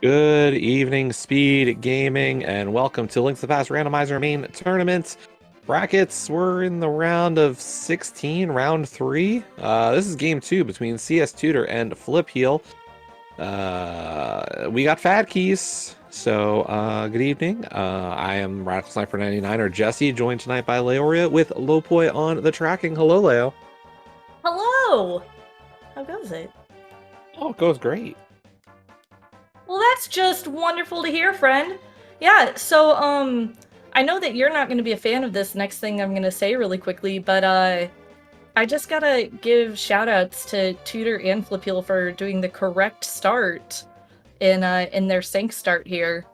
Good evening, Speed Gaming, and welcome to Links to the Past Randomizer main tournament. Brackets, we're in the round of 16, round 3. This is game 2 between CS Tutor and Flipheal. We got Fad Keys, so good evening. I am Radical Sniper 99, or Jesse, joined tonight by Leoria with Lopoi on the tracking. Hello, Leo. Hello! How goes it? Oh, it goes great. Well, that's just wonderful to hear, friend. Yeah, so, I know that you're not going to be a fan of this next thing I'm going to say really quickly, but, I just gotta give shoutouts to Tutor and Flipheal for doing the correct start in their sync start here.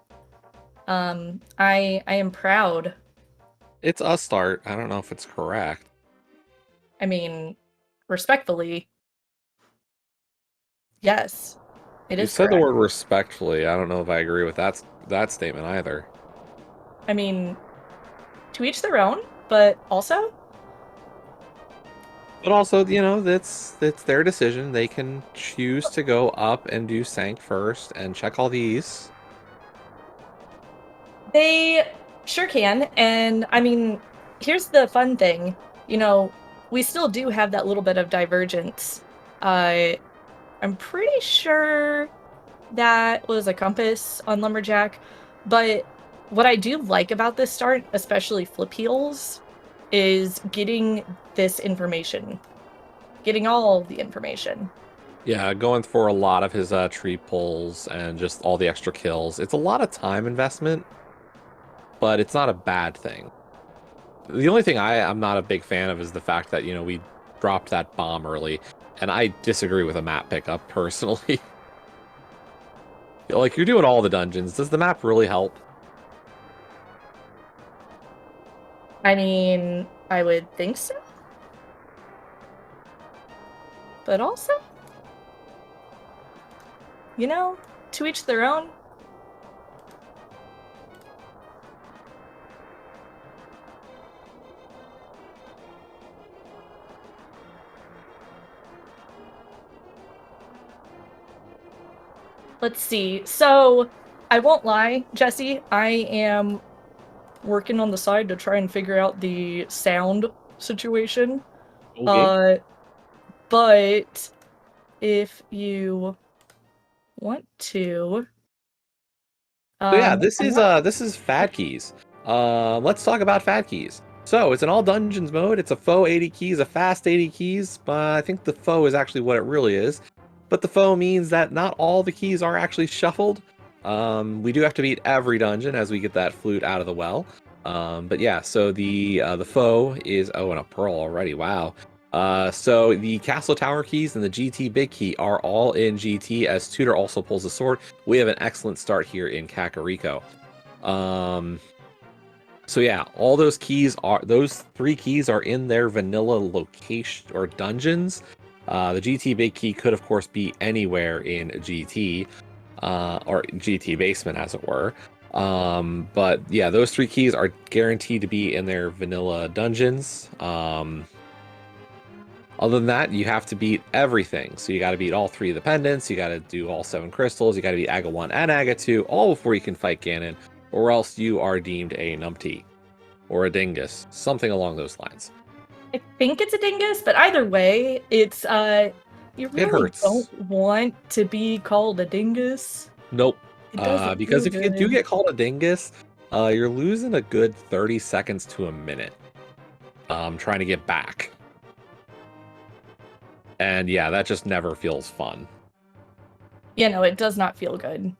I am proud. It's a start. I don't know if it's correct. I mean, respectfully, yes, it You is said the correct. word respectfully. I don't know if I agree with that statement either. I mean, to each their own, but also, But also, that's their decision. They can choose to go up and do Sank first and check all these. they sure can. And I mean, here's the fun thing. You know, we still do have that little bit of divergence. Uh, I'm pretty sure that was a compass on Lumberjack. But what I do like about this start, especially flip heels, is getting this information, getting all the information. Yeah, going for a lot of his tree pulls and just all the extra kills. It's a lot of time investment, but it's not a bad thing. The only thing I'm not a big fan of is the fact that, we dropped that bomb early, and I disagree with a map pickup personally. Like, you're doing all the dungeons. Does the map really help? I mean, I would think so, but also, you know, to each their own. Let's see. So, I won't lie, Jesse, I am working on the side to try and figure out the sound situation. Okay. Uh, but if you want to, So yeah, I'm not. this is Fat Keys. Let's talk about Fat Keys. So it's an all dungeons mode. It's a faux 80 keys, a fast 80 keys. But I think the faux is actually what it really is. But the faux means that not all the keys are actually shuffled. We do have to beat every dungeon as we get that flute out of the well. But yeah, so the faux is and a pearl already. Wow. So the castle tower keys and the GT big key are all in GT as Tutor also pulls a sword. We have an excellent start here in Kakariko. Um, so yeah, all those three keys are in their vanilla location or dungeons. The GT big key could of course be anywhere in GT, or GT basement as it were. But yeah, those three keys are guaranteed to be in their vanilla dungeons. Other than that, you have to beat everything. So you got to beat all three of the pendants, you got to do all 7 crystals, you got to beat Aga 1 and Aga 2, all before you can fight Ganon, or else you are deemed a numpty or a dingus, something along those lines. I think it's a dingus, but either way, it's you It really hurts. don't want to be called a dingus. Nope. It doesn't Because feel if you do good. get called a dingus, you're losing a good 30 seconds to a minute trying to get back. And yeah, that just never feels fun. You know, it does not feel good.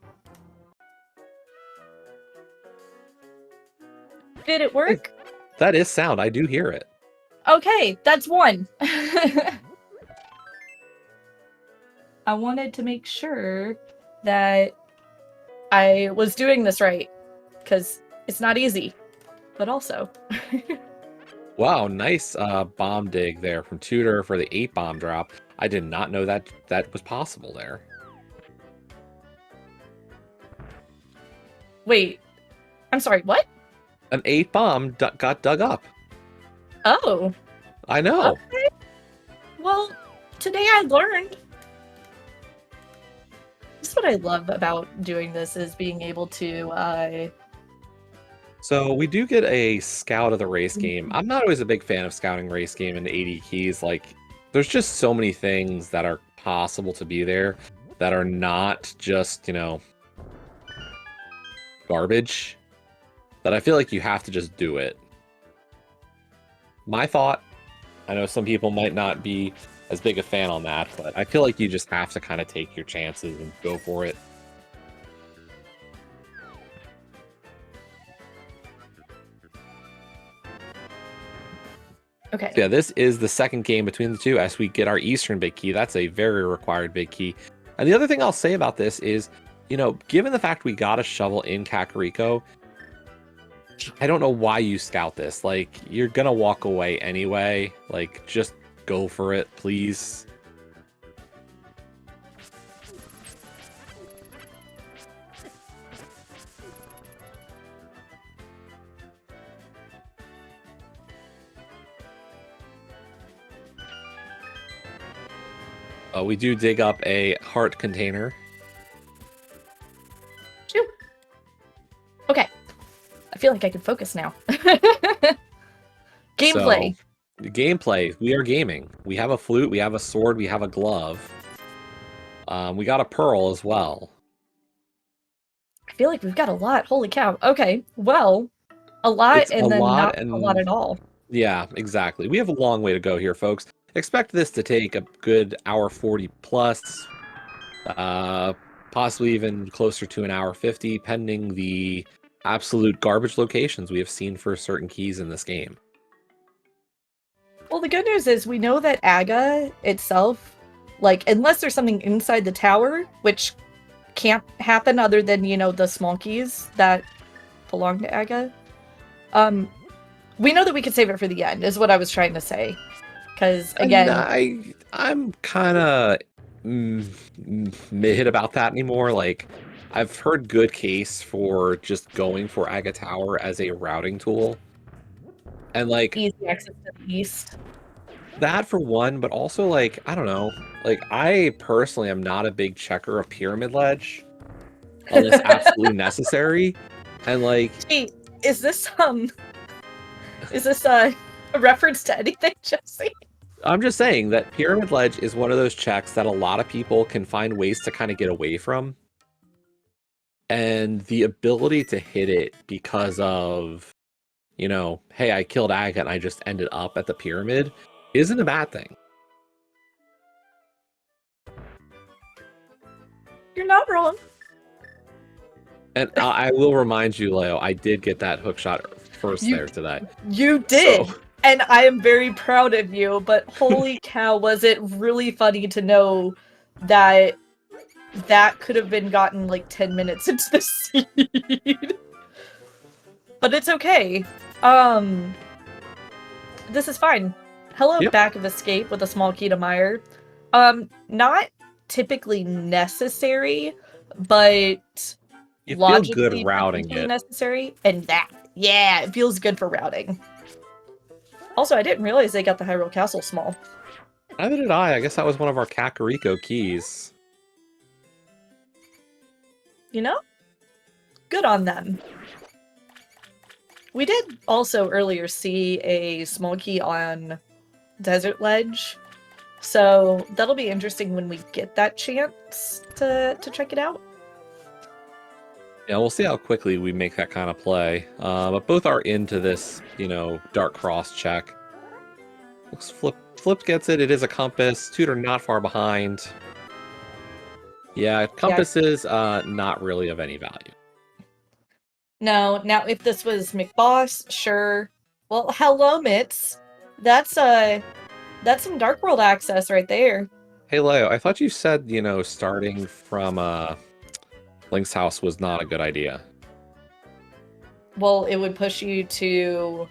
Did it work? That is sound. I do hear it. Okay, that's one. I wanted to make sure that I was doing this right, because it's not easy, but also. Wow, nice bomb dig there from Tudor for the 8 bomb drop. I did not know that was possible there. Wait, I'm sorry, what? An 8 bomb got dug up. Oh, I know. okay. Well, today I learned. This is what what I love about doing this is being able to. So we do get a scout of the race game. I'm not always a big fan of scouting race game into 80 keys. Like, there's just so many things that are possible to be there that are not just, garbage, that I feel like you have to just do it. My thought, I know some people might not be as big a fan on that, but I feel like you just have to kind of take your chances and go for it. Okay. Yeah, this is the second game between the two as we get our Eastern big key. That's a very required big key. And the other thing I'll say about this is, given the fact we got a shovel in Kakariko, I don't know why you scout this. Like, you're gonna walk away anyway. Like, just go for it, please. We do dig up a heart container. Shoo. Okay. I feel like I can focus now. Gameplay. So, gameplay. We are gaming. We have a flute, we have a sword, we have a glove. We got a pearl as well. I feel like we've got a lot. Holy cow. Okay. Well, a lot It's and a then lot not and a lot at all. Yeah, exactly. We have a long way to go here, folks. Expect this to take a good hour 40 plus, possibly even closer to an hour 50, pending the absolute garbage locations we have seen for certain keys in this game. Well, the good news is we know that Aga itself, like, unless there's something inside the tower, which can't happen other than, the small keys that belong to Aga, we know that we could save it for the end, is what I was trying to say. Because, again... I'm kind of mid about that anymore. Like, I've heard good case for just going for Aga Tower as a routing tool. And, like... easy access to the east. That for one, but also, like, I don't know. Like, I personally am not a big checker of Pyramid Ledge. Unless absolutely necessary. And, like... Gee, is this a reference to anything, Jesse? I'm just saying that Pyramid Ledge is one of those checks that a lot of people can find ways to kind of get away from. And the ability to hit it because of, hey, I killed Aga and I just ended up at the pyramid isn't a bad thing. You're not wrong. And I will remind you, Leo, I did get that hook shot first there today. You did. So... And I am very proud of you, but holy cow, was it really funny to know that that could have been gotten like 10 minutes into the seed. But it's okay. This is fine. Hello, Yep. Back of Escape with a small key to Mire. Not typically necessary, but You feel logically good routing it. necessary. And yeah, it feels good for routing. Also, I didn't realize they got the Hyrule Castle small. Neither did I. I guess that was one of our Kakariko keys. Good on them. We did also earlier see a small key on Desert Ledge, so that'll be interesting when we get that chance to check it out. Yeah, we'll see how quickly we make that kind of play. But both are into this, Dark Cross check. Looks Flip gets it. It is a compass. Tutor not far behind. Yeah, compass is not really of any value. No, now if this was McBoss, sure. Well, hello, Mitz. That's some Dark World access right there. Hey, Leo, I thought you said, starting from Link's house was not a good idea. Well, it would push you to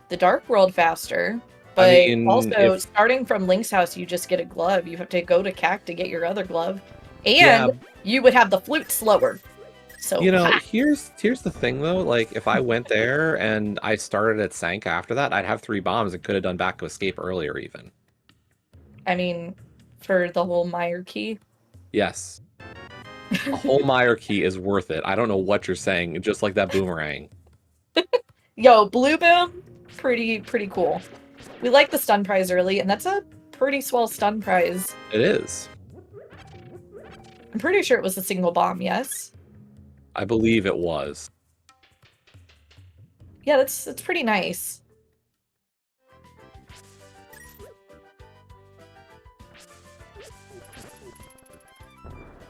the Dark World faster. But also, starting from Link's house, you just get a glove. You have to go to CAC to get your other glove. And you would have the flute slower. So here's the thing, though. Like, if I went there and I started at Sank after that, I'd have 3 bombs and could have done Back to Escape earlier, even. I mean, for the whole Mire key? Yes. A whole Meyer key is worth it. I don't know what you're saying, just like that boomerang. Yo, Blue Boom, pretty cool. We like the stun prize early, and that's a pretty swell stun prize. It is. I'm pretty sure it was a single bomb, yes? I believe it was. Yeah, that's pretty nice.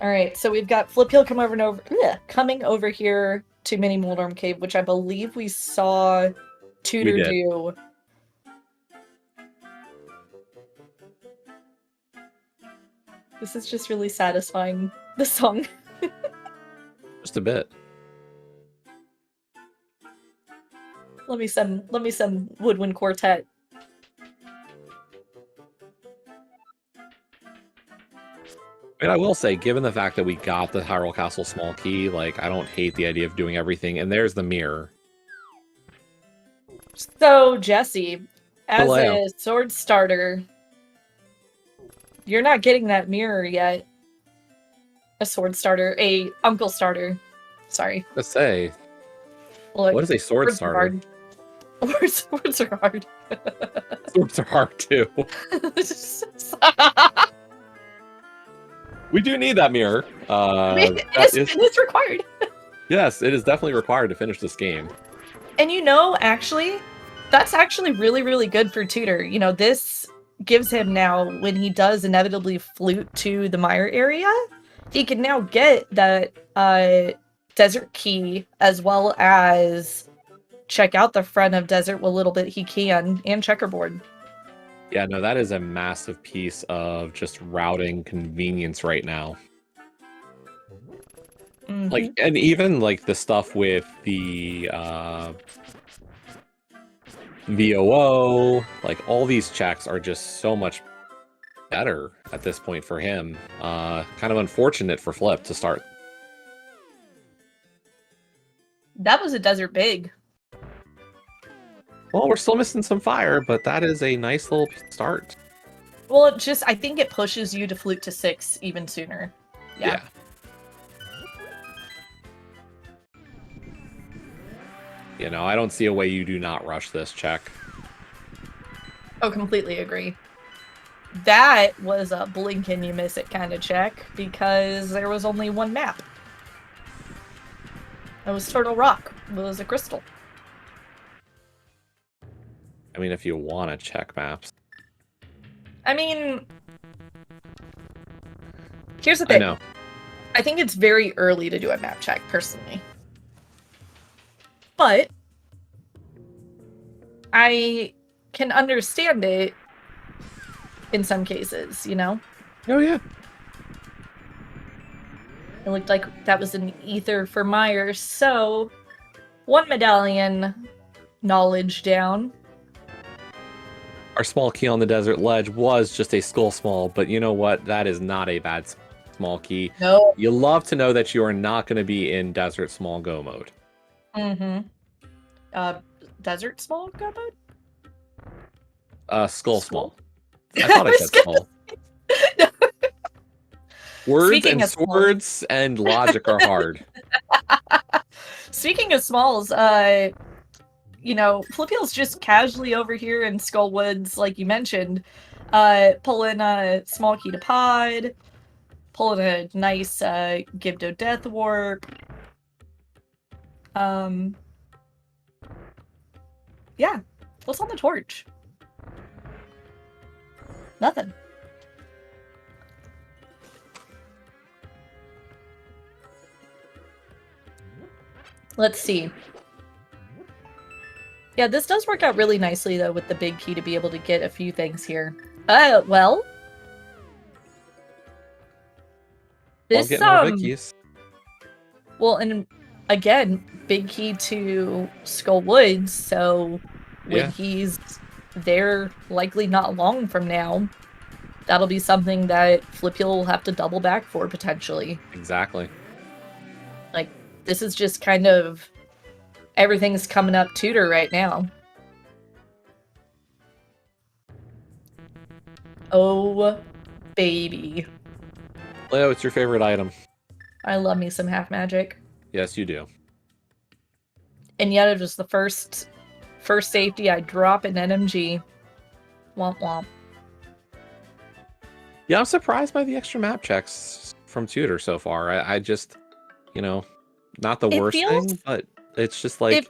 Alright, so we've got Flipheal coming over here to Mini Moldorm Cave, which I believe we saw Tutor do. This is just really satisfying, the song. Just a bit. Let me some Woodwind Quartet. I mean, I will say, given the fact that we got the Hyrule Castle small key, like, I don't hate the idea of doing everything. And there's the mirror. So, Jesse, as Hello. a sword starter, you're not getting that mirror yet. A sword starter, a uncle starter. Sorry. Let's say, Look, what is a sword starter? Swords are hard. Swords are hard too. We do need that mirror. It is required. Yes, it is definitely required to finish this game. And you know, actually, that's actually really good for Tutor. You know, this gives him now, when he does inevitably flute to the Mire area, he can now get that desert key, as well as check out the front of desert a little bit he can, and checkerboard. Yeah, no, that is a massive piece of just routing convenience right now. Mm-hmm. Like, and even like the stuff with the VOO, like all these checks are just so much better at this point for him. Kind of unfortunate for Flip to start. That was a desert big. Well, we're still missing some fire, but that is a nice little start. Well, it just, I think it pushes you to flute to 6 even sooner. Yeah. You know, I don't see a way you do not rush this check. Oh, completely agree. That was a blink and you miss it kind of check, because there was only one map. It was Turtle Rock. It was a crystal. I mean, if you want to check maps. I mean, here's the thing. I know. I think it's very early to do a map check, personally. But I can understand it in some cases, you know? Oh, yeah. It looked like that was an ether for Myers, so 1 medallion knowledge down. Our small key on the desert ledge was just a skull small, but you know what? That is not a bad small key. No. You love to know that you are not going to be in desert small go mode. Mm-hmm. Desert small go mode? Skull small. I thought I said skull. No. Words Speaking and swords and logic are hard. Speaking of smalls, you know, Flipheal's just casually over here in Skullwoods, like you mentioned, pulling a small key to pod, pulling a nice Gibdo Death Warp. Yeah. What's on the torch? Nothing. Let's see. Yeah, this does work out really nicely, though, with the big key to be able to get a few things here. Well... I'll get more big keys. Well, and again, big key to Skull Woods, so when he's there, likely not long from now, that'll be something that Flipheal will have to double back for, potentially. Exactly. Like, this is just kind of... everything's coming up Tutor right now. Oh, baby. Leo, what's your favorite item? I love me some half magic. Yes, you do. And yet it was the first safety I drop an NMG. Womp womp. Yeah, I'm surprised by the extra map checks from Tutor so far. I just, not the It worst feels thing, but it's just like...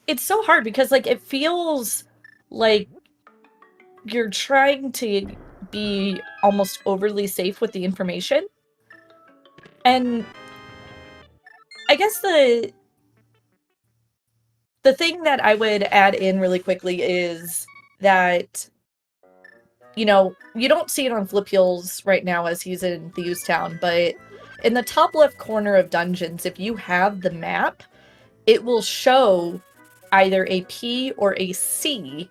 It's so hard because, like, it feels like you're trying to be almost overly safe with the information. And I guess the thing that I would add in really quickly is that, you don't see it on Flipheals right now as he's in Thieves Town, but in the top left corner of dungeons, if you have the map, it will show either a P or a C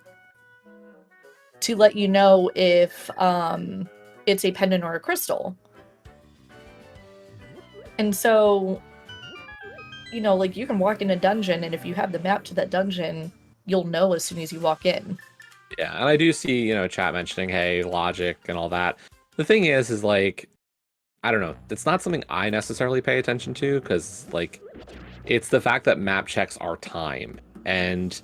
to let you know if it's a pendant or a crystal. And so, like, you can walk in a dungeon, and if you have the map to that dungeon, you'll know as soon as you walk in. Yeah, and I do see, chat mentioning, hey, logic and all that. The thing is like, I don't know, it's not something I necessarily pay attention to, because, like, it's the fact that map checks are time. And,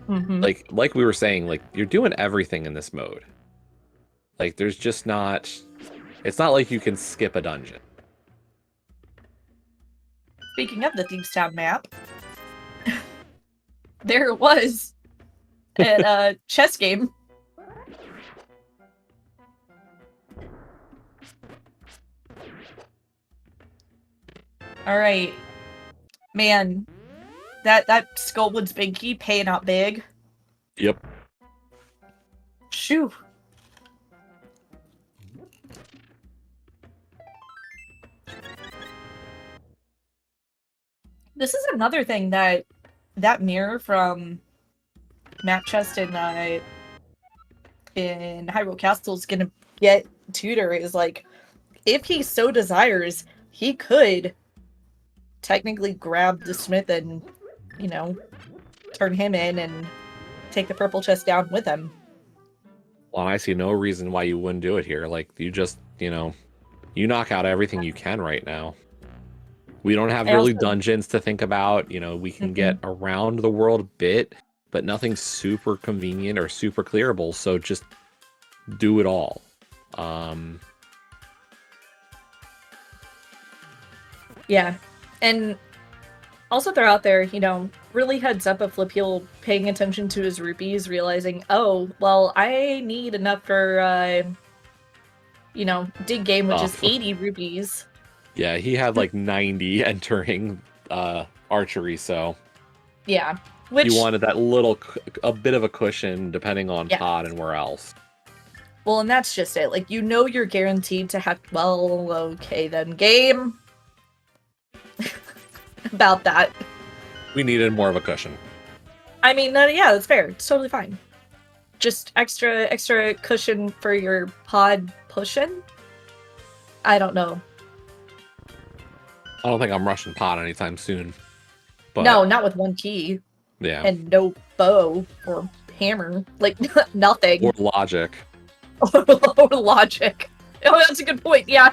like we were saying, like, you're doing everything in this mode. Like, there's just not... It's not like you can skip a dungeon. Speaking of the Thieves Town map, there it was at a chess game. All right, man, that Skullwood's Binky paying out big. Yep. Shoo. This is another thing that mirror from Map Chest in Hyrule Castle is gonna get Tutor is, like, if he so desires, he could technically grab the Smith and, turn him in and take the purple chest down with him. Well, I see no reason why you wouldn't do it here. Like, you just, you knock out everything you can right now. We don't have really dungeons to think about. We can get around the world a bit, but nothing super convenient or super clearable. So just do it all. Yeah. And also throw out there, really heads up of Flipheal paying attention to his rupees, realizing, oh, well, I need enough for, dig game, which is 80 rupees. Yeah, he had like 90 entering archery, so... Yeah. Which... He wanted that a bit of a cushion, depending on pod and where else. Well, and that's just it. Like, you're guaranteed to have... Well, okay then, game. About that. We needed more of a cushion. I mean, yeah, that's fair. It's totally fine. Just extra cushion for your pod pushing? I don't know. I don't think I'm rushing pod anytime soon. But... No, not with one key. Yeah. And no bow or hammer. Like, nothing. Or logic. Or logic. Oh, that's a good point, yeah.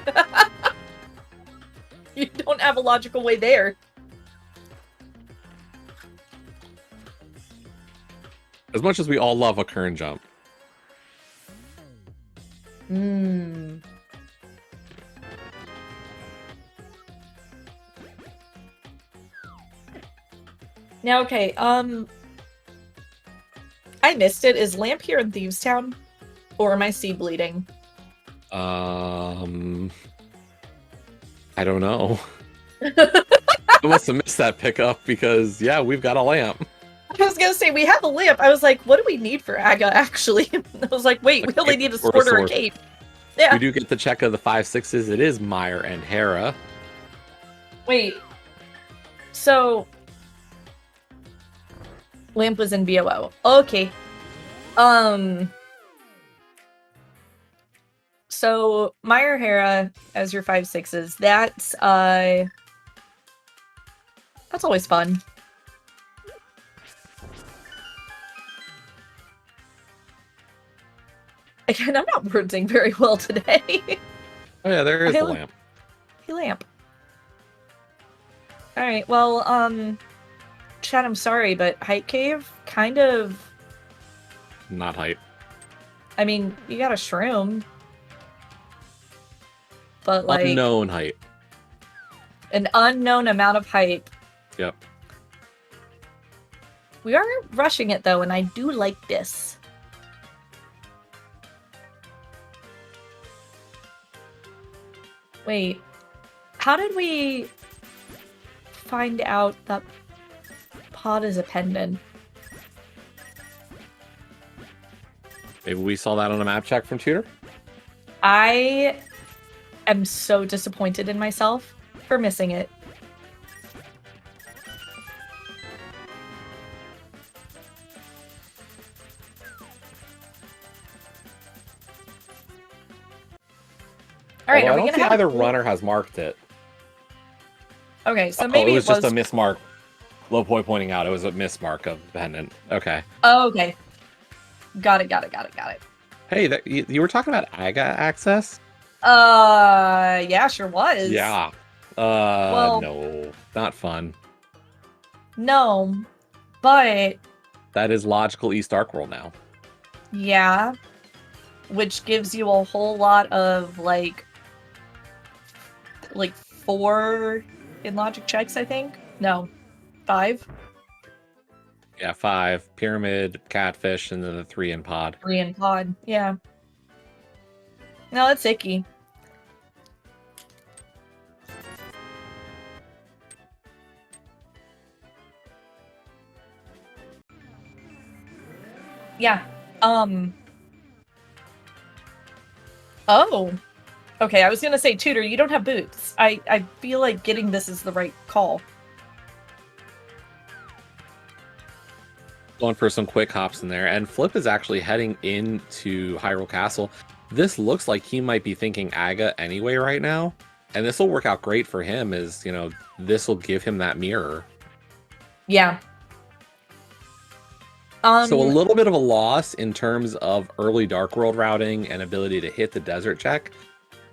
You don't have a logical way there. As much as we all love a current jump. Now, okay, I missed it. Is Lamp here in Thieves Town? Or am I seed bleeding? I don't know. I must have missed that pickup because, yeah, we've got a lamp. I was gonna say, we have a lamp. I was like, what do we need for Aga, actually? I was like, wait, we only need a sword or a cape. Yeah. We do get the check of the 5/6s. It is Meyer and Hera. Wait. So... Lamp was in BOO. Okay. So, Meyer Hera as your 5/6s, that's always fun. Again, I'm not wording very well today. Oh yeah, there is the lamp. happy lamp. Alright, well, Chad, I'm sorry, but Height Cave kind of... Not hype. I mean, you got a shroom. But, like... Unknown height. An unknown amount of hype. Yep. We are rushing it, though, and I do like this. Wait. How did we find out that pod is a pendant? Maybe we saw that on a map check from Tutor? I am so disappointed in myself for missing it. All right, Although are I we don't gonna see have either a pool? runner has marked it. Okay, so maybe it was just a mismark. Low point pointing out it was a mismark of pendant. Okay. Oh, okay. Got it. Hey, you were talking about AGA access? Yeah, sure was. Yeah. Well, no. Not fun. No, but... That is logical East Dark World now. Yeah. Which gives you a whole lot of, like 4 in logic checks, I think? No, 5? Yeah, 5. Pyramid, catfish, and then the 3 in pod. 3 in pod, yeah. No, that's icky. Yeah, Oh! Okay, I was gonna say, Tutor, you don't have boots. I feel like getting this is the right call. Going for some quick hops in there, and Flip is actually heading into Hyrule Castle. This looks like he might be thinking Aga anyway right now, and this will work out great for him as, you know, this will give him that mirror. Yeah. So a little bit of a loss in terms of early Dark World routing and ability to hit the desert check,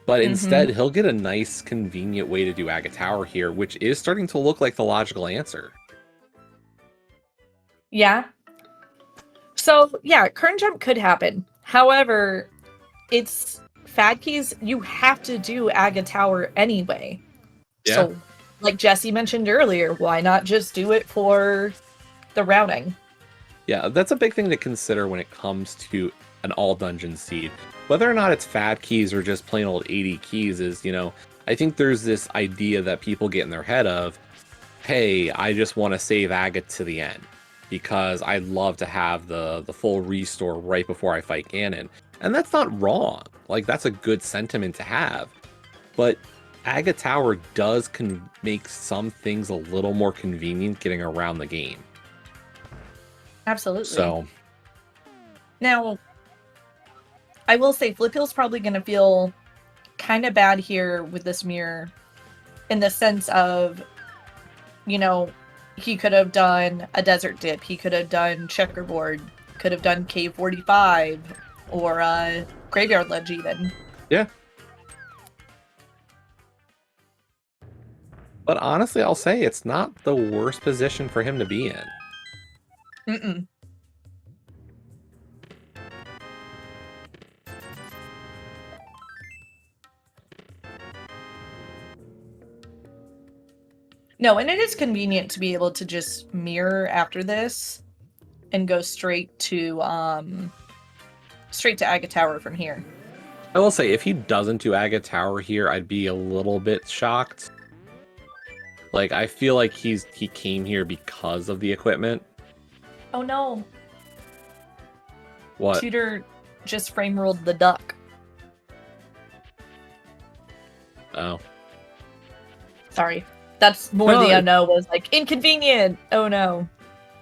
but instead he'll get a nice, convenient way to do Aga Tower here, which is starting to look like the logical answer. Yeah. So, yeah, current jump could happen. However, it's Fad Keys, you have to do Aga Tower anyway. Yeah. So, like Jesse mentioned earlier, why not just do it for the routing? Yeah, that's a big thing to consider when it comes to an all dungeon seed. Whether or not it's Fad Keys or just plain old 80 keys is, you know, I think there's this idea that people get in their head of, hey, I just want to save Aga to the end because I'd love to have the full restore right before I fight Ganon. And that's not wrong. Like, that's a good sentiment to have. But Aga Tower does make some things a little more convenient getting around the game. Absolutely. So now, I will say Flipheal's probably going to feel kind of bad here with this mirror in the sense of, you know, he could have done a desert dip, he could have done checkerboard, could have done cave 45 or graveyard ledge even. Yeah. But honestly, I'll say it's not the worst position for him to be in. Mm-mm. No, and it is convenient to be able to just mirror after this and go straight to Aga Tower from here. I will say, if he doesn't do Aga Tower here, I'd be a little bit shocked. Like, I feel like he came here because of the equipment. Oh no. What? Tutor just frame rolled the duck. Oh. Sorry. That's more the unknown was like, inconvenient! Oh no.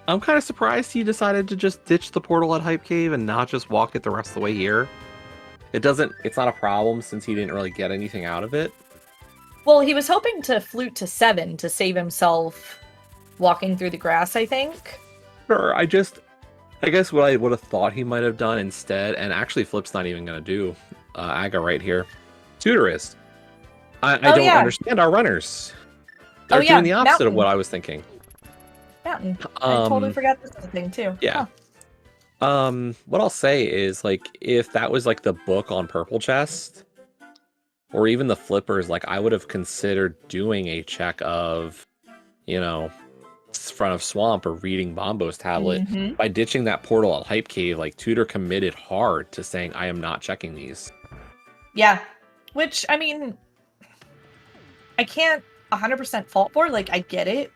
I'm kind of surprised he decided to just ditch the portal at Hype Cave and not just walk it the rest of the way here. It's not a problem since he didn't really get anything out of it. Well, he was hoping to flute to 7 to save himself walking through the grass, I think. Sure, I guess what I would have thought he might have done instead, and actually Flip's not even going to do Aga right here. Tutorist. I Oh, don't yeah. understand our runners. They're yeah, doing the opposite of mountain. what I was thinking. Mountain. I totally forgot this was a thing too. Yeah. Huh. What I'll say is, like, if that was like the book on Purple Chest, or even the flippers, like, I would have considered doing a check of, you know, front of swamp or reading Bombo's tablet. Mhm. By ditching that portal at Hype Cave, like, Tutor committed hard to saying, I am not checking these. Yeah. Which, I mean, I can't 100% fault for. Like, I get it.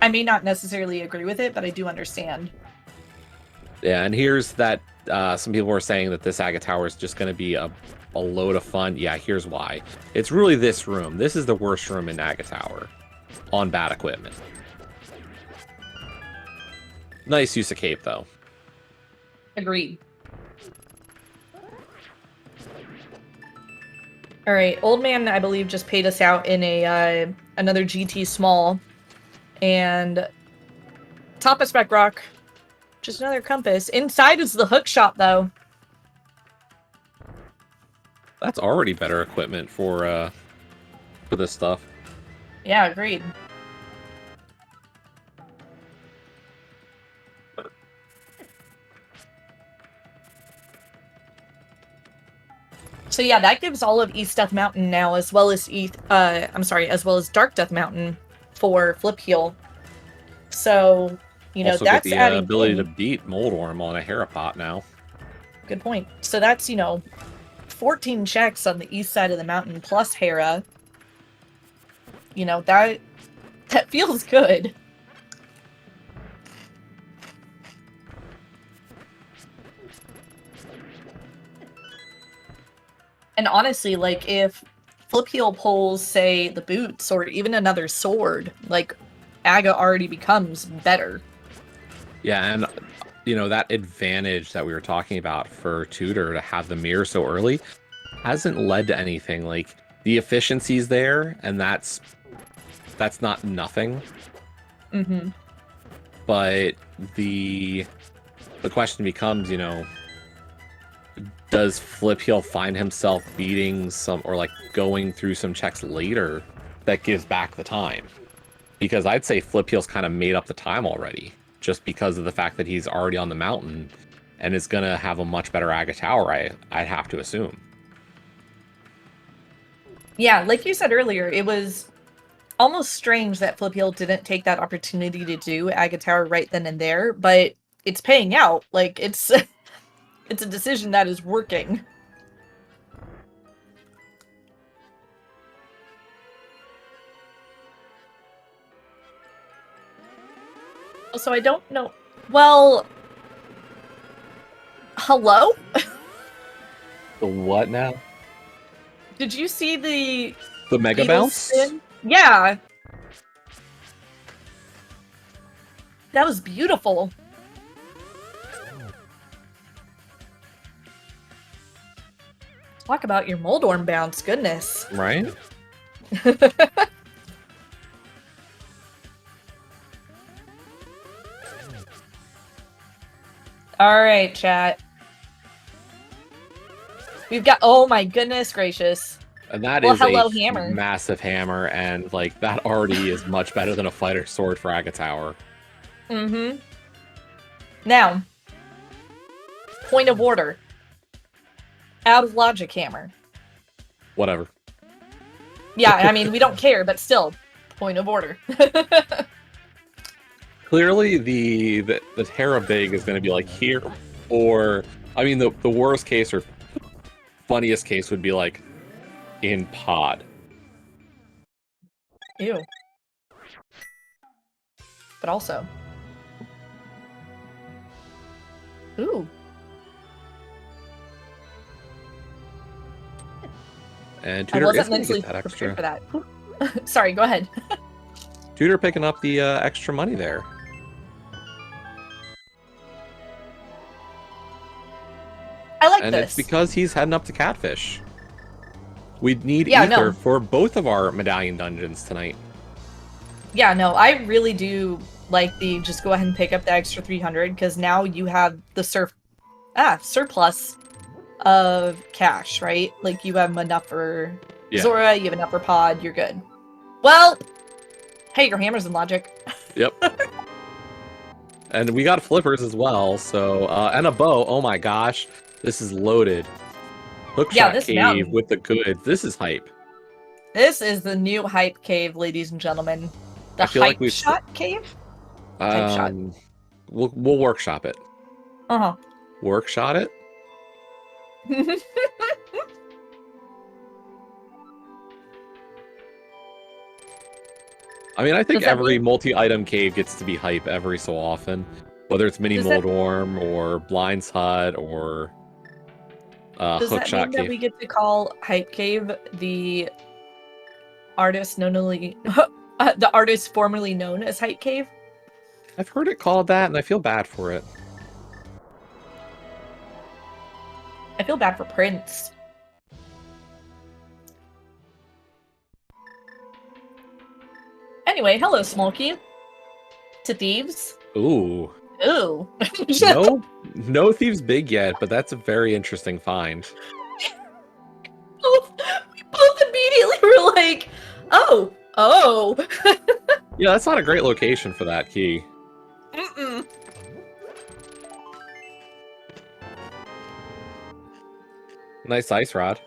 I may not necessarily agree with it, but I do understand. Yeah, and here's that. Some people were saying that this Aga Tower is just going to be a load of fun. Yeah, here's why. It's really this room. This is the worst room in Aga Tower on bad equipment. Nice use of cape, though. Agreed. All right, Old Man, I believe, just paid us out in a another GT small, and top of spec rock, just another compass. Inside is the hook shop, though. That's already better equipment for this stuff. Yeah, agreed. So yeah, that gives all of East Death Mountain now, as well as as well as Dark Death Mountain for Flipheal. So, you know, Also that's get the adding ability in. to beat Moldorm on a Harapot now. Good point. So that's, 14 checks on the east side of the mountain plus Hera. You know, that feels good. And honestly, like, if Flipheal pulls, say, the boots or even another sword, like, Aga already becomes better. Yeah, and, that advantage that we were talking about for Tutor to have the mirror so early hasn't led to anything. Like, the efficiency's there, and that's not nothing. Mm-hmm. But the question becomes, does Flipheal find himself beating some, or like going through some checks later that gives back the time? Because I'd say Flipheal's kind of made up the time already, just because of the fact that he's already on the mountain and is going to have a much better Aga Tower, I'd have to assume. Yeah, like you said earlier, it was almost strange that Flipheal didn't take that opportunity to do Aga Tower right then and there, but it's paying out. Like, it's it's a decision that is working. So I don't know. Well, hello? The what now? Did you see the Mega Beetle Bounce? spin? Yeah. That was beautiful. Talk about your Moldorm bounce, goodness. Right? Alright, chat. We've got, oh my goodness gracious. And that Well, is hello, a hammer. massive hammer, and like that already is much better than a fighter sword for Aga Tower. Mm-hmm. Now, point of order. Out of logic hammer. Whatever. Yeah, I mean, we don't care, but still, point of order. Clearly, the Terra Big is going to be like here, or I mean, the worst case or funniest case would be like in pod. Ew. But also. Ooh. And I Tutor wasn't is going to mentally get that prepared extra. for that. Sorry, go ahead. Tutor picking up the extra money there. I like And this. it's because he's heading up to Catfish. We'd need Yeah, Ether no. for both of our medallion dungeons tonight. Yeah, no, I really do like the just go ahead and pick up the extra 300 because now you have the surplus of cash, right? Like you have enough for Yeah. Zora, you have an upper pod, you're good. Well, hey, your hammer's in logic. Yep. And we got flippers as well, so and a bow. Oh my gosh, this is loaded. Hookshot this cave mountain. with the goods. This is hype. This is the new hype cave, ladies and gentlemen. The I feel like hype we've shot cave? Hype shot. We'll workshop it. Uh-huh. Workshop it? I mean, I think every multi-item cave gets to be hype every so often. Whether it's Mini Moldorm or Blind's Hut or Does that mean that we get to call Hype Cave the artist the artist formerly known as Hype Cave? I've heard it called that, and I feel bad for it. I feel bad for Prince. Anyway, hello, Smolky. To thieves. Ooh. Ooh. No thieves big yet, but that's a very interesting find. We both immediately were like, oh. Yeah, that's not a great location for that key. Mm-mm. Nice ice rod.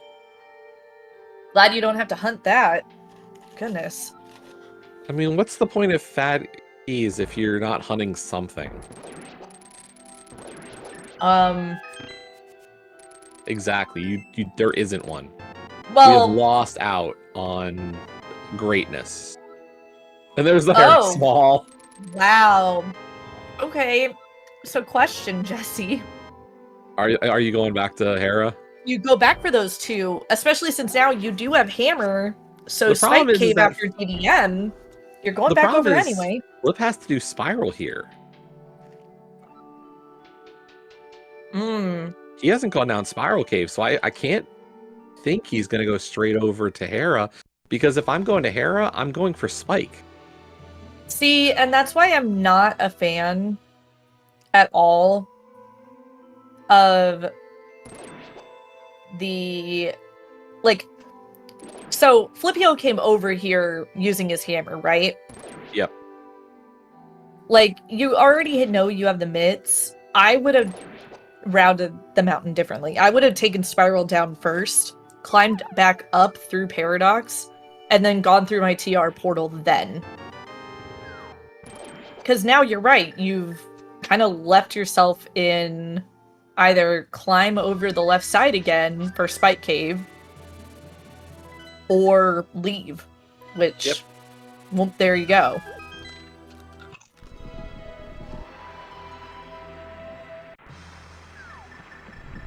Glad you don't have to hunt that. Goodness. I mean, what's the point of fat keys if you're not hunting something? Exactly. There isn't one. Well, we have lost out on greatness. And there's the very small. Wow. Okay. So question, Jesse. Are you going back to Hera? You go back for those two, especially since now you do have Hammer. So Spike Cave after DDM, you're going back over anyway. Flip has to do Spiral here. He hasn't gone down Spiral Cave, so I can't think he's going to go straight over to Hera, because if I'm going to Hera, I'm going for Spike. See, and that's why I'm not a fan at all of the, like, so Flipheal came over here using his hammer, right? Yep. Like, you already know you have the mitts. I would have routed the mountain differently. I would have taken Spiral down first, climbed back up through Paradox, and then gone through my TR portal then. Because now you're right, you've kind of left yourself in either climb over the left side again for Spike Cave, or leave, which, well, there you go.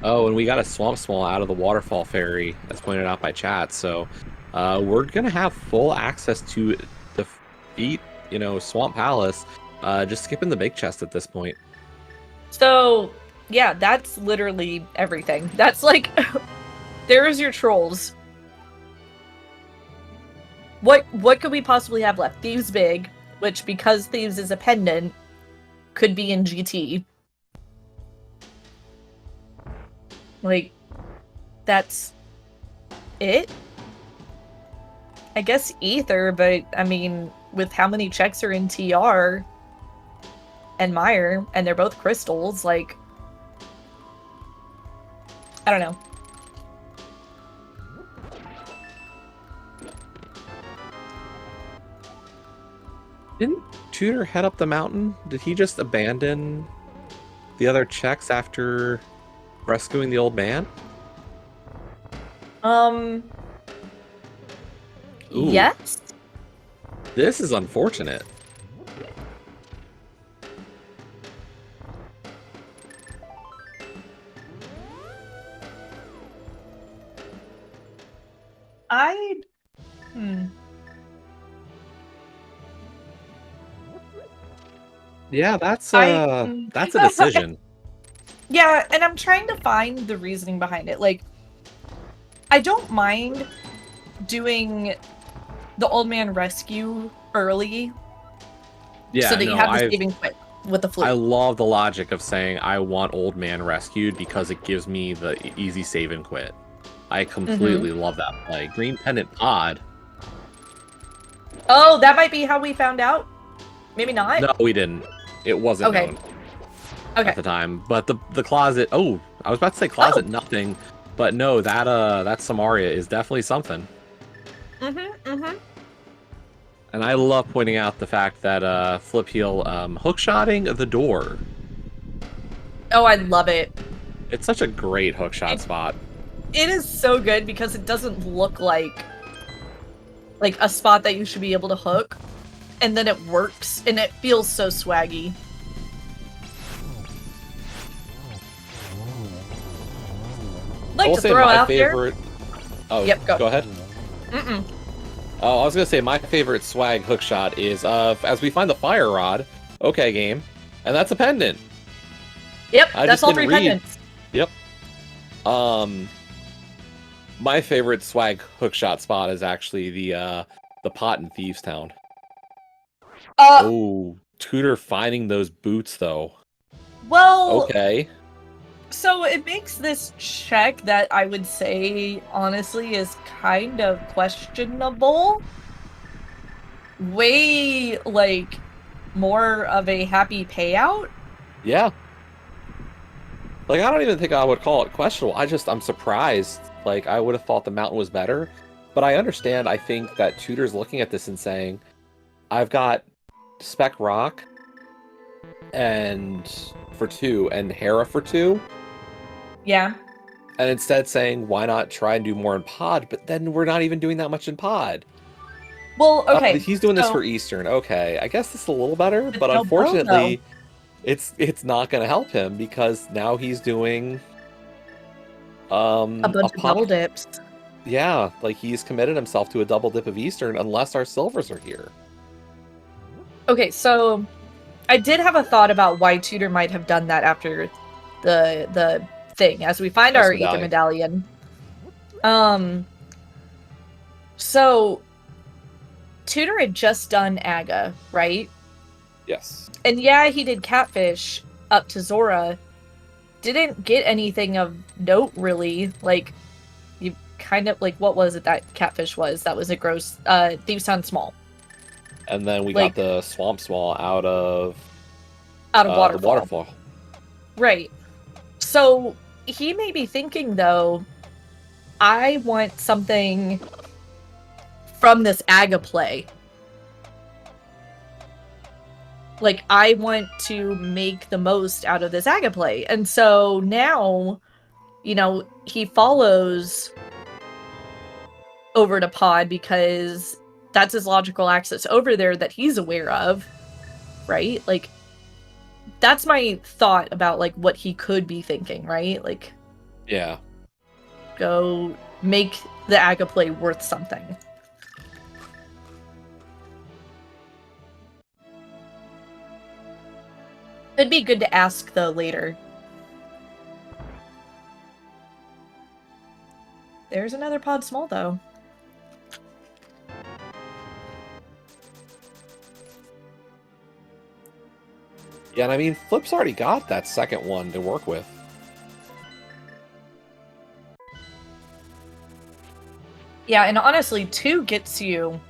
Oh, and we got a Swamp Small out of the Waterfall Fairy, as pointed out by chat, so we're going to have full access to defeat, Swamp Palace, just skipping the big chest at this point. So, yeah, that's literally everything. That's like, there's your trolls. What could we possibly have left? Thieves Big, which, because Thieves is a pendant, could be in GT. Like, that's it? I guess Ether, but, I mean, with how many checks are in TR and Mire, and they're both crystals, like, I don't know. Didn't Tutor head up the mountain? Did he just abandon the other checks after rescuing the old man? Ooh. Yes? This is unfortunate. Yeah, that's a decision. Yeah, and I'm trying to find the reasoning behind it. Like, I don't mind doing the old man rescue early, so that you have the saving quit with the flute. I love the logic of saying I want old man rescued because it gives me the easy save and quit. I completely love that play. Green Pendant Pod. Oh, that might be how we found out. Maybe not. No, we didn't. It wasn't known at the time. But the closet. Oh, I was about to say closet nothing, but no, that Samaria is definitely something. And I love pointing out the fact that Flipheal hookshotting the door. Oh, I love it. It's such a great hookshot spot. It is so good because it doesn't look like a spot that you should be able to hook, and then it works, and it feels so swaggy. Like to throw out there. Oh, yep, go ahead. Oh, I was gonna say my favorite swag hookshot is as we find the fire rod. Okay, game, and that's a pendant. Yep, that's all 3 pendants. Yep. My favorite swag hookshot spot is actually the pot in Thieves Town. Oh, Tutor finding those boots though. Well, okay. So it makes this check that I would say, honestly, is kind of questionable. Way, like, more of a happy payout. Yeah. Like, I don't even think I would call it questionable. I'm surprised. Like, I would have thought the mountain was better. But I understand, I think, that Tutor's looking at this and saying, I've got Spec Rock and for 2 and Hera for 2. Yeah. And instead saying, why not try and do more in pod? But then we're not even doing that much in pod. Well, okay. He's doing this for Eastern. Okay, I guess this is a little better, but unfortunately, it's not going to help him because now he's doing a bunch of double dips. Yeah, like he's committed himself to a double dip of Eastern unless our silvers are here. Okay, so I did have a thought about why Tutor might have done that after the thing, as we find our Ether Medallion. So Tutor had just done Aga, right? Yes. And yeah, he did Catfish up to Zora. Didn't get anything of note, really. Like, you kind of, like, what was it that Catfish was? That was a gross, Thieves Town Small. And then we got the Swamp Small out of Waterfall. The Waterfall. Right. So, he may be thinking, though, I want something from this Aga play. Like, I want to make the most out of this Aga play. And so now, you know, he follows over to Pod because that's his logical access over there that he's aware of, right? Like, that's my thought about, like, what he could be thinking, right? Like, yeah. Go make the Aga play worth something. It'd be good to ask, though, later. There's another Pod Small, though. Yeah, and I mean, Flip's already got that second one to work with. Yeah, and honestly, 2 gets you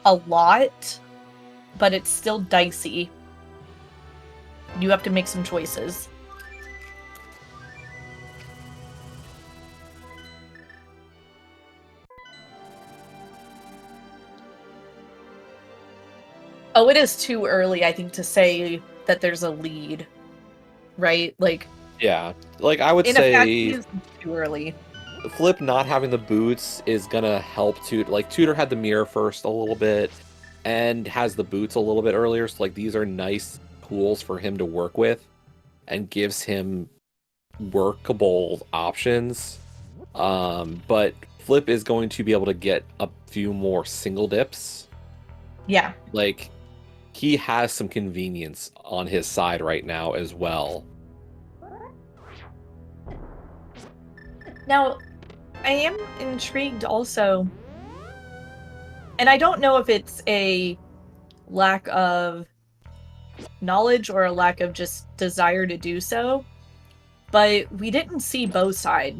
a lot, but it's still dicey. You have to make some choices. Oh, it is too early, I think, to say that there's a lead, right? Like, yeah, like I would say, it's too early. Flip not having the boots is gonna help Tutor. Like Tutor had the mirror first a little bit, and has the boots a little bit earlier. So like these are nice tools for him to work with, and gives him workable options. But Flip is going to be able to get a few more single dips. Yeah, like he has some convenience on his side right now as well. Now, I am intrigued also, and I don't know if it's a lack of knowledge or a lack of just desire to do so, but we didn't see both side.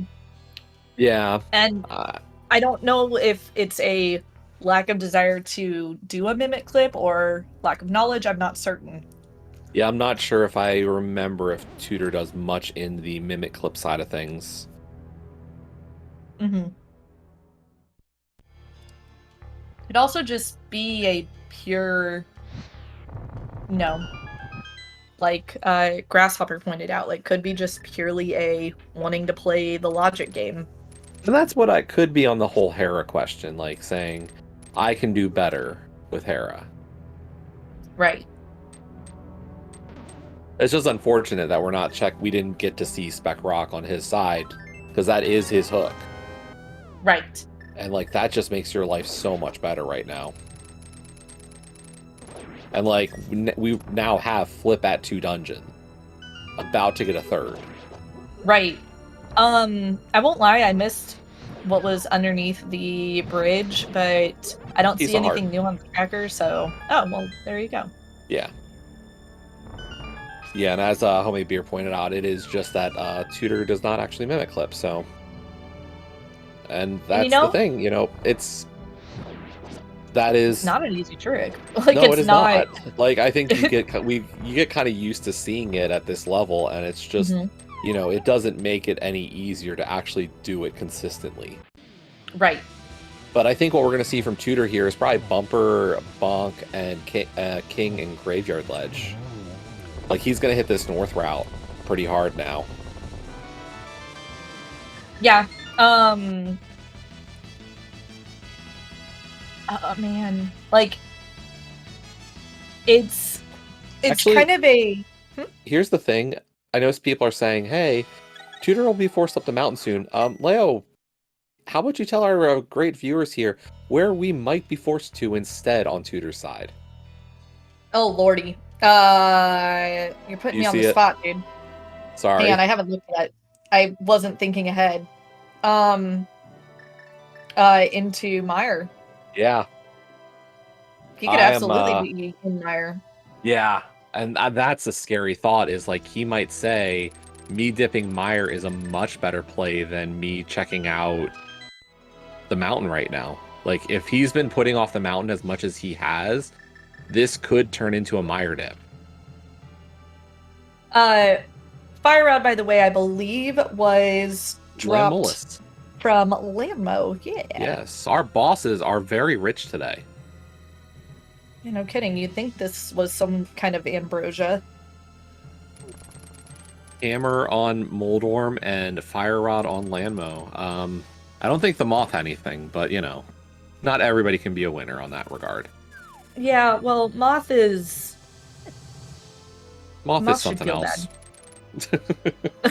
Yeah. And I don't know if it's a lack of desire to do a mimic clip or lack of knowledge. I'm not certain. Yeah, I'm not sure if I remember if Tutor does much in the mimic clip side of things. Mm-hmm. Could also just be a pure, like Grasshopper pointed out, like could be just purely a wanting to play the logic game. And that's what I could be on the whole Hera question, like saying, I can do better with Hera. Right. It's just unfortunate that we didn't get to see Spec Rock on his side, because that is his hook. Right. And like that just makes your life so much better right now. And like we now have Flip at 2 dungeons, about to get a 3rd. Right. I won't lie, I missed what was underneath the bridge, but I don't see anything new on the tracker, so well, there you go. Yeah. Yeah, and as Homemade Beer pointed out, it is just that Tutor does not actually mimic clip, so. And that's the thing, it's not an easy trick. Like, no, it's it is not. Like, I think you get kind of used to seeing it at this level, and it's just it doesn't make it any easier to actually do it consistently. Right. But I think what we're going to see from Tutor here is probably Bumper, Bonk, and King and Graveyard Ledge. Like, he's going to hit this north route pretty hard now. Yeah. Oh, man. Like, it's actually kind of a... Here's the thing. I notice people are saying, hey, Tutor will be forced up the mountain soon. Leo, how about you tell our great viewers here where we might be forced to instead on Tutor's side? Oh, lordy. You're putting me on the spot, dude. Sorry. Hang on, I haven't looked at it. I wasn't thinking ahead. Into Meyer. Yeah. He could absolutely be in Meyer. Yeah. And that's a scary thought, is like he might say, me dipping Meyer is a much better play than me checking out the mountain right now. Like, if he's been putting off the mountain as much as he has, this could turn into a Meyer dip. Fire Rod, by the way, I believe was dropped from Landmo. Yeah. Yes, our bosses are very rich today. Yeah, no kidding. You'd think this was some kind of ambrosia. Hammer on Moldworm and Fire Rod on Landmo. I don't think the Moth had anything, but not everybody can be a winner on that regard. Yeah, well, Moth is something else.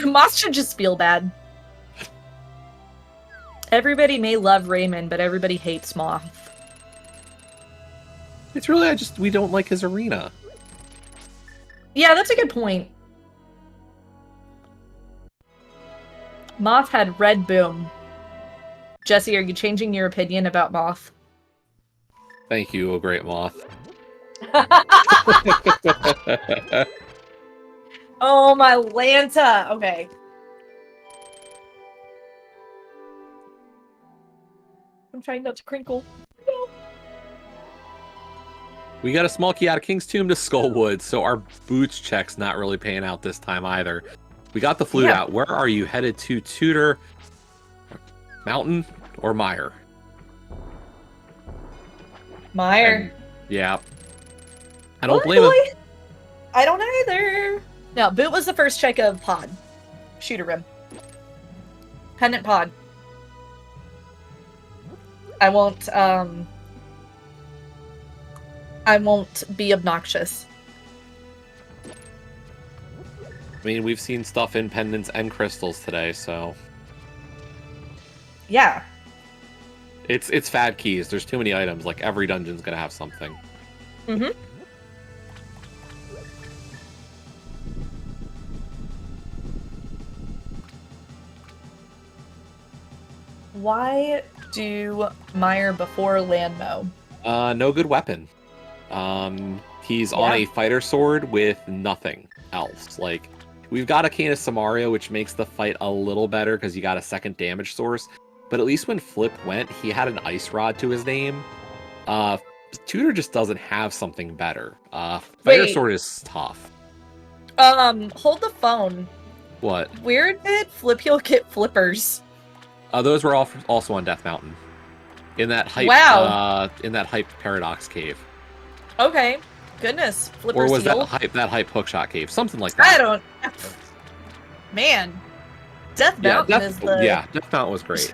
Moth should just feel bad. Everybody may love Raymond, but everybody hates Moth. It's really we don't like his arena. Yeah, that's a good point. Moth had Red Boom. Jesse, are you changing your opinion about Moth? Thank you, O Great Moth. Oh, my Lanta. Okay. I'm trying not to crinkle. No. We got a small key out of King's Tomb to Skullwood, so our boots check's not really paying out this time either. We got the flute out. Where are you headed to, Tutor? Mountain or Meyer? Meyer. Yeah. I don't blame him. I don't either. No, boot was the first check of pod. Shooter rim. Pendant pod. I won't be obnoxious. I mean, we've seen stuff in pendants and crystals today, so... Yeah. It's fad keys. There's too many items. Like, every dungeon's gonna have something. Mm-hmm. Why do Meyer before Landmo? No good weapon. He's on a fighter sword with nothing else. Like, we've got a Canis Samaria, which makes the fight a little better because you got a second damage source. But at least when Flip went, he had an Ice Rod to his name. Tutor just doesn't have something better. Fire Wait. Sword is tough. Hold the phone. What? Where did Flipheal get flippers? Those were all also on Death Mountain. In that hype, Wow. in that hype Paradox Cave. Okay. Goodness. Flipper Or was seal? that hype Hookshot Cave? Something like that. I don't... Man. Death Mountain is the... Yeah, Death Mountain was great.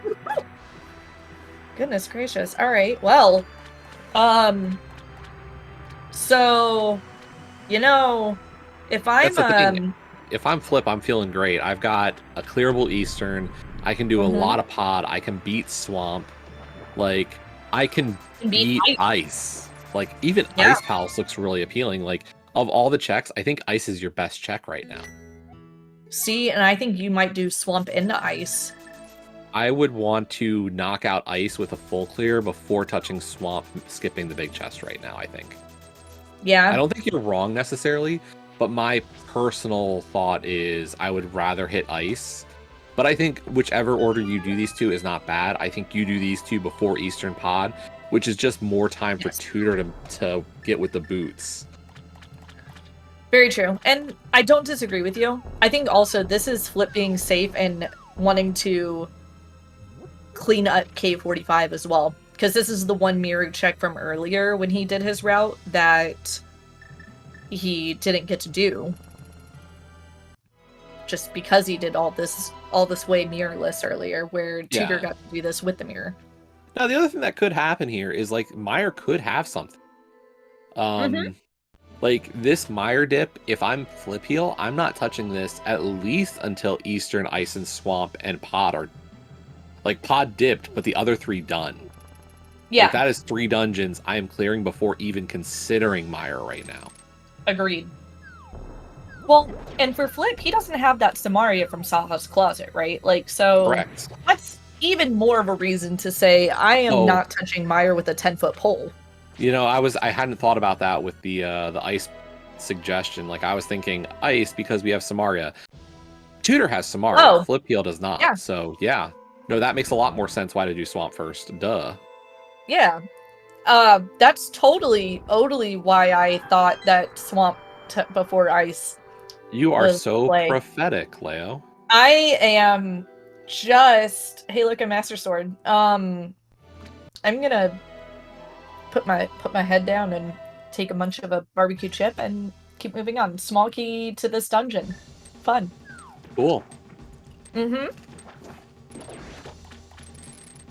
Goodness gracious. All right. Well, so, you know, if I'm, if I'm Flip, I'm feeling great. I've got a clearable Eastern. I can do a lot of pod. I can beat Swamp. Like, I can beat Ice. Like, even Ice Palace looks really appealing. Like, of all the checks, I think Ice is your best check right now. See, and I think you might do Swamp into Ice. I would want to knock out Ice with a full clear before touching Swamp, skipping the big chest right now, I think. Yeah. I don't think you're wrong necessarily, but my personal thought is I would rather hit Ice. But I think whichever order you do these two is not bad. I think you do these two before Eastern Pod, which is just more time for Tutor to get with the boots. Very true. And I don't disagree with you. I think also this is Flip being safe and wanting to clean up K45 as well. Because this is the one mirror check from earlier when he did his route that he didn't get to do. Just because he did all this way mirrorless earlier, where Tutor got to do this with the mirror. Now, the other thing that could happen here is, like, Meyer could have something. Like, this Meyer dip, if I'm Flipheal, I'm not touching this at least until Eastern, Ice, and Swamp, and Pod are... Like, Pod dipped, but the other 3 done. Yeah. Like, that is 3 dungeons I am clearing before even considering Meyer right now. Agreed. Well, and for Flip, he doesn't have that Samaria from Saha's Closet, right? Like, so... Correct. That's even more of a reason to say, I am not touching Meyer with a 10-foot pole. You know, I hadn't thought about that with the Ice suggestion. Like, I was thinking Ice because we have Samaria. Tutor has Samaria. Oh. Flipheal does not. Yeah. So, yeah. No, that makes a lot more sense why to do Swamp first. Duh. Yeah. That's totally why I thought that Swamp before Ice. You are so prophetic, Leo. I am just... Hey, look, a Master Sword. I'm gonna put my head down and take a munch of a barbecue chip and keep moving on. Small key to this dungeon. Fun. Cool. Mm-hmm.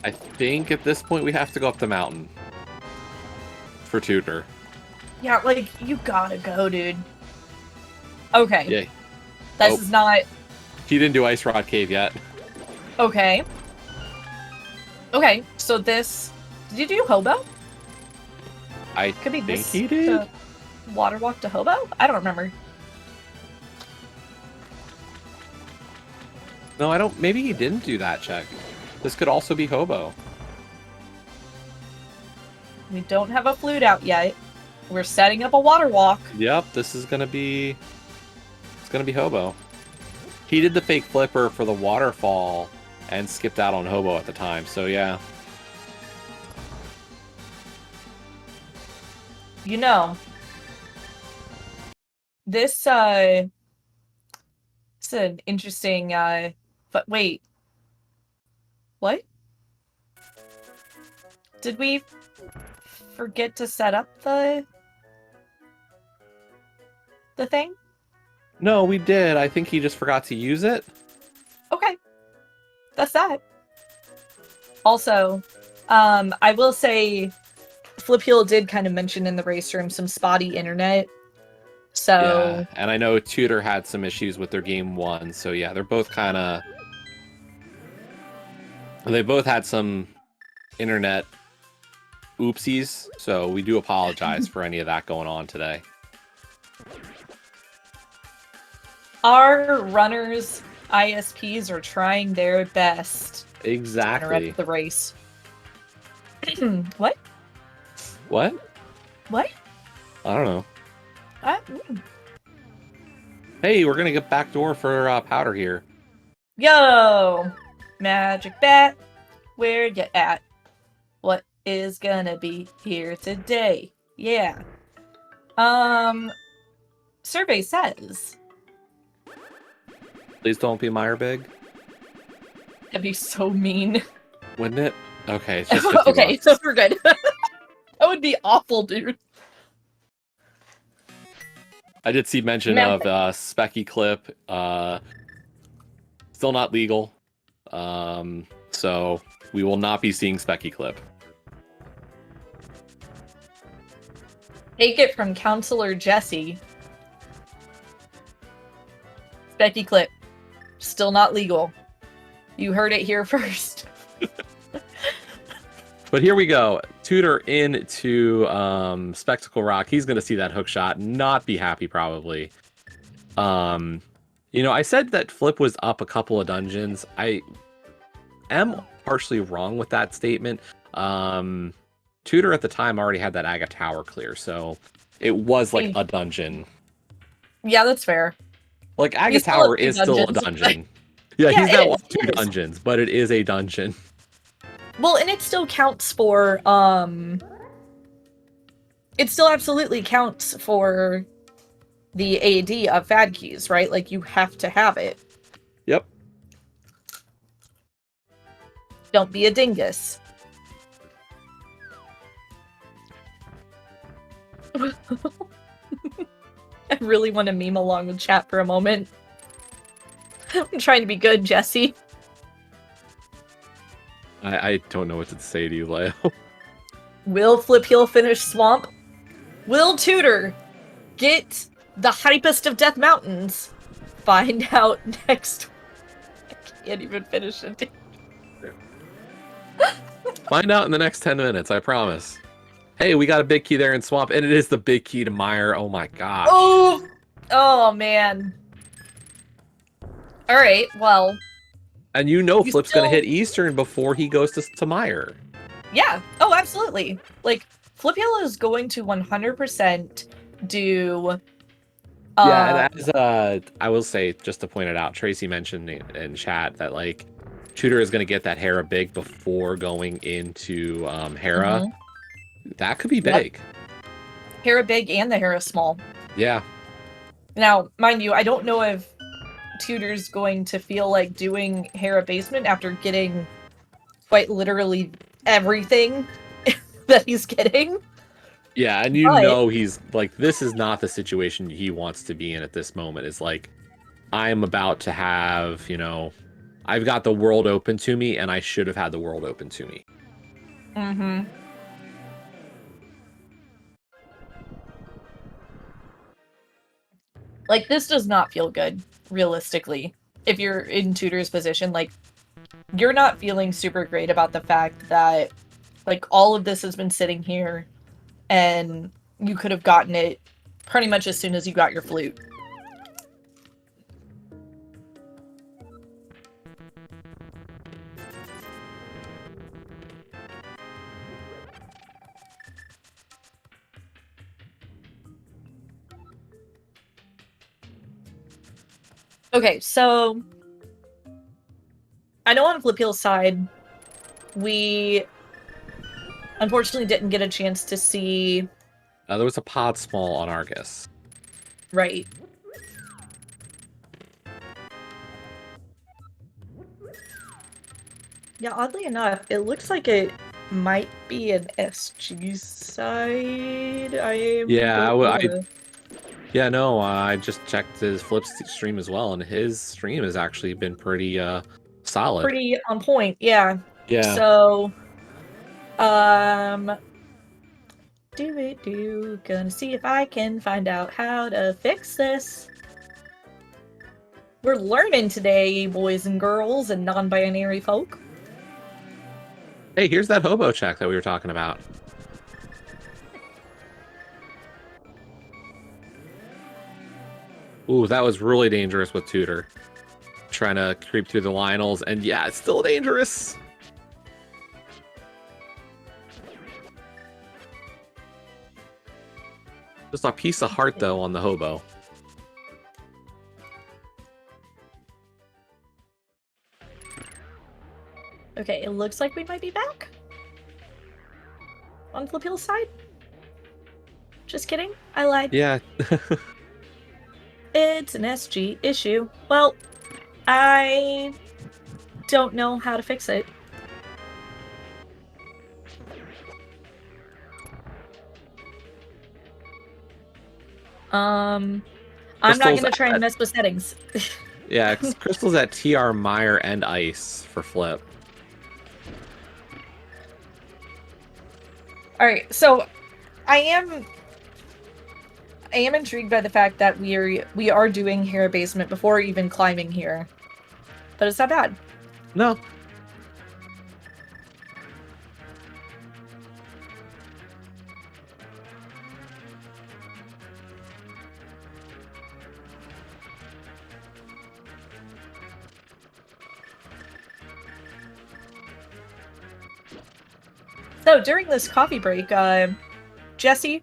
I think at this point we have to go up the mountain for Tutor. Yeah, like, you gotta go, dude. Okay. Yay. This is not... He didn't do Ice Rod Cave yet. Okay. Okay, so this... Did you do Hobo? I Could be think this he did. Water walk to Hobo? I don't remember. No, I don't... Maybe he didn't do that check. This could also be Hobo. We don't have a flute out yet. We're setting up a water walk. Yep, this is gonna be... It's gonna be Hobo. He did the fake flipper for the waterfall and skipped out on Hobo at the time, so yeah. You know, this it's an interesting but wait. What? Did we forget to set up the thing? No, we did. I think he just forgot to use it. Okay. That's that. Also, I will say Flipheal did kind of mention in the race room some spotty internet. So yeah, and I know Tutor had some issues with their game 1, so yeah, they're both kind of... They both had some internet oopsies, so we do apologize for any of that going on today. Our runners, ISPs, are trying their best Exactly. to interrupt the race. What? What? What? I don't know. Hey, we're gonna get backdoor for powder here. Yo! Magic Bat, where you at? What is gonna be here today? Yeah. Survey says. Please don't be Meyer big. That'd be so mean. Wouldn't it? Okay, it's just 50 Okay, bucks. so we're good. That would be awful, dude. I did see mention of Specky Clip. Still not legal. So we will not be seeing Specky Clip. Take it from Counselor Jesse. Specky Clip. Still not legal. You heard it here first. But here we go. Tutor into Spectacle Rock. He's going to see that hook shot, not be happy probably. You know, I said that Flip was up a couple of dungeons. I am partially wrong with that statement. Tutor at the time already had that Aga Tower clear, so it was like a dungeon. Yeah, that's fair. Like Aga Tower is still a dungeon. Yeah, he's now up 2 dungeons, but it is a dungeon. Well, and it still counts for, it still absolutely counts for the AD of Fad Keys, right? Like, you have to have it. Yep. Don't be a dingus. I really want to meme along with chat for a moment. I'm trying to be good, Jesse. I don't know what to say to you, Leo. Will Flipheal finish Swamp? Will Tutor get the hypest of Death Mountains? Find out next week. I can't even finish it. Find out in the next 10 minutes, I promise. Hey, we got a big key there in Swamp, and it is the big key to Meyer. Oh my gosh. Oh man. Alright, well. And you know Flip's going to hit Eastern before he goes to Meyer. Yeah. Oh, absolutely. Like, Flipheal is going to 100% do... yeah, and as I will say, just to point it out, Tracy mentioned in chat that, like, Tutor is going to get that Hera big before going into Hera. Mm-hmm. That could be big. Yep. Hera big and the Hera small. Yeah. Now, mind you, I don't know if Tutor's going to feel like doing Hera basement after getting quite literally everything that he's getting. Yeah, and you know he's like, this is not the situation he wants to be in at this moment. It's like, I'm about to have, you know, I've got the world open to me, and I should have had the world open to me. Mm-hmm. Like, this does not feel good, realistically. If you're in Tutor's position, like, you're not feeling super great about the fact that, like, all of this has been sitting here, and you could have gotten it pretty much as soon as you got your flute. Okay, so I know on Flipheal's side, we unfortunately didn't get a chance to see... there was a pod small on Argus. Right. Yeah, oddly enough, it looks like it might be an SG side. Yeah, no, I just checked his Flip's stream as well, and his stream has actually been pretty solid. Pretty on point, yeah. Yeah. So, gonna see if I can find out how to fix this. We're learning today, boys and girls and non-binary folk. Hey, here's that hobo check that we were talking about. Ooh, that was really dangerous with Tutor. Trying to creep through the Lionels, and yeah, it's still dangerous. Just a piece of heart, though, on the hobo. Okay, it looks like we might be back. On Flipheal's side? Just kidding. I lied. Yeah. It's an SG issue. Well, I don't know how to fix it. I'm not gonna try and mess with settings. Yeah, Crystal's at TR, Mire, and Ice for Flip. Alright, so I am intrigued by the fact that we are doing here a basement before even climbing here. But it's not bad. No. So during this coffee break, Jesse,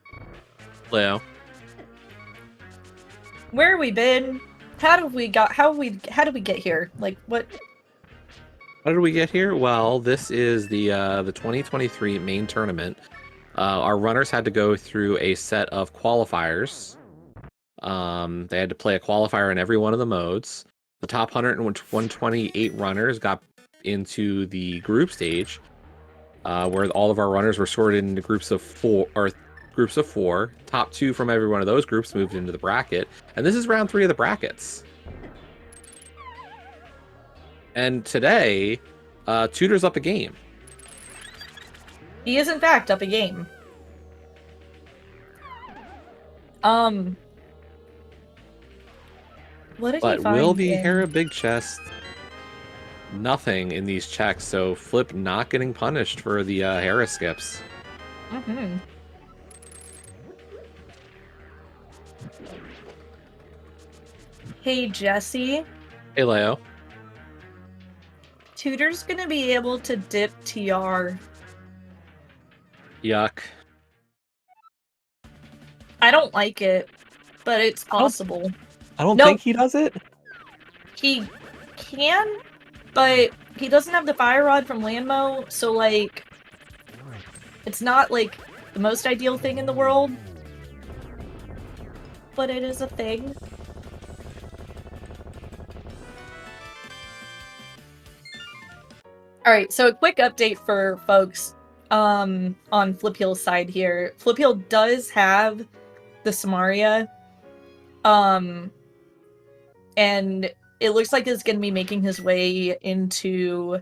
Leo, where have we been? How did we get here? Like what? how did we get here? Well, this is the 2023 main tournament. Our runners had to go through a set of qualifiers. They had to play a qualifier in every one of the modes. The top 128 runners got into the group stage, where all of our runners were sorted into groups of four. Top 2 from every one of those groups moved into the bracket, and this is round 3 of the brackets. And today, Tutor's up a game. He is in fact up a game. What did he find? But will the Hera big chest? Nothing in these checks, so Flip not getting punished for the Hera skips. Mm-hmm. Hey, Jesse. Hey, Leo. Tutor's gonna be able to dip TR. Yuck. I don't like it, but it's possible. I don't think he does it. He can, but he doesn't have the fire rod from Landmo, so like it's not like the most ideal thing in the world. But it is a thing. Alright, so a quick update for folks on Flipheal's side here. Flipheal does have the Samaria. And it looks like it's going to be making his way into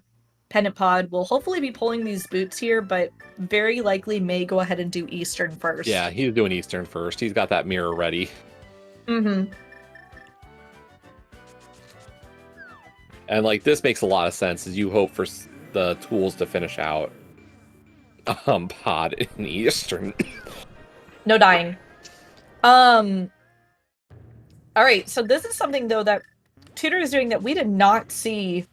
Pennant Pod. We'll hopefully be pulling these boots here, but very likely may go ahead and do Eastern first. Yeah, he's doing Eastern first. He's got that mirror ready. Mm-hmm. And like this makes a lot of sense as you hope for the tools to finish out Pod in Eastern. No dying. Alright, so this is something though that Tutor is doing that we did not see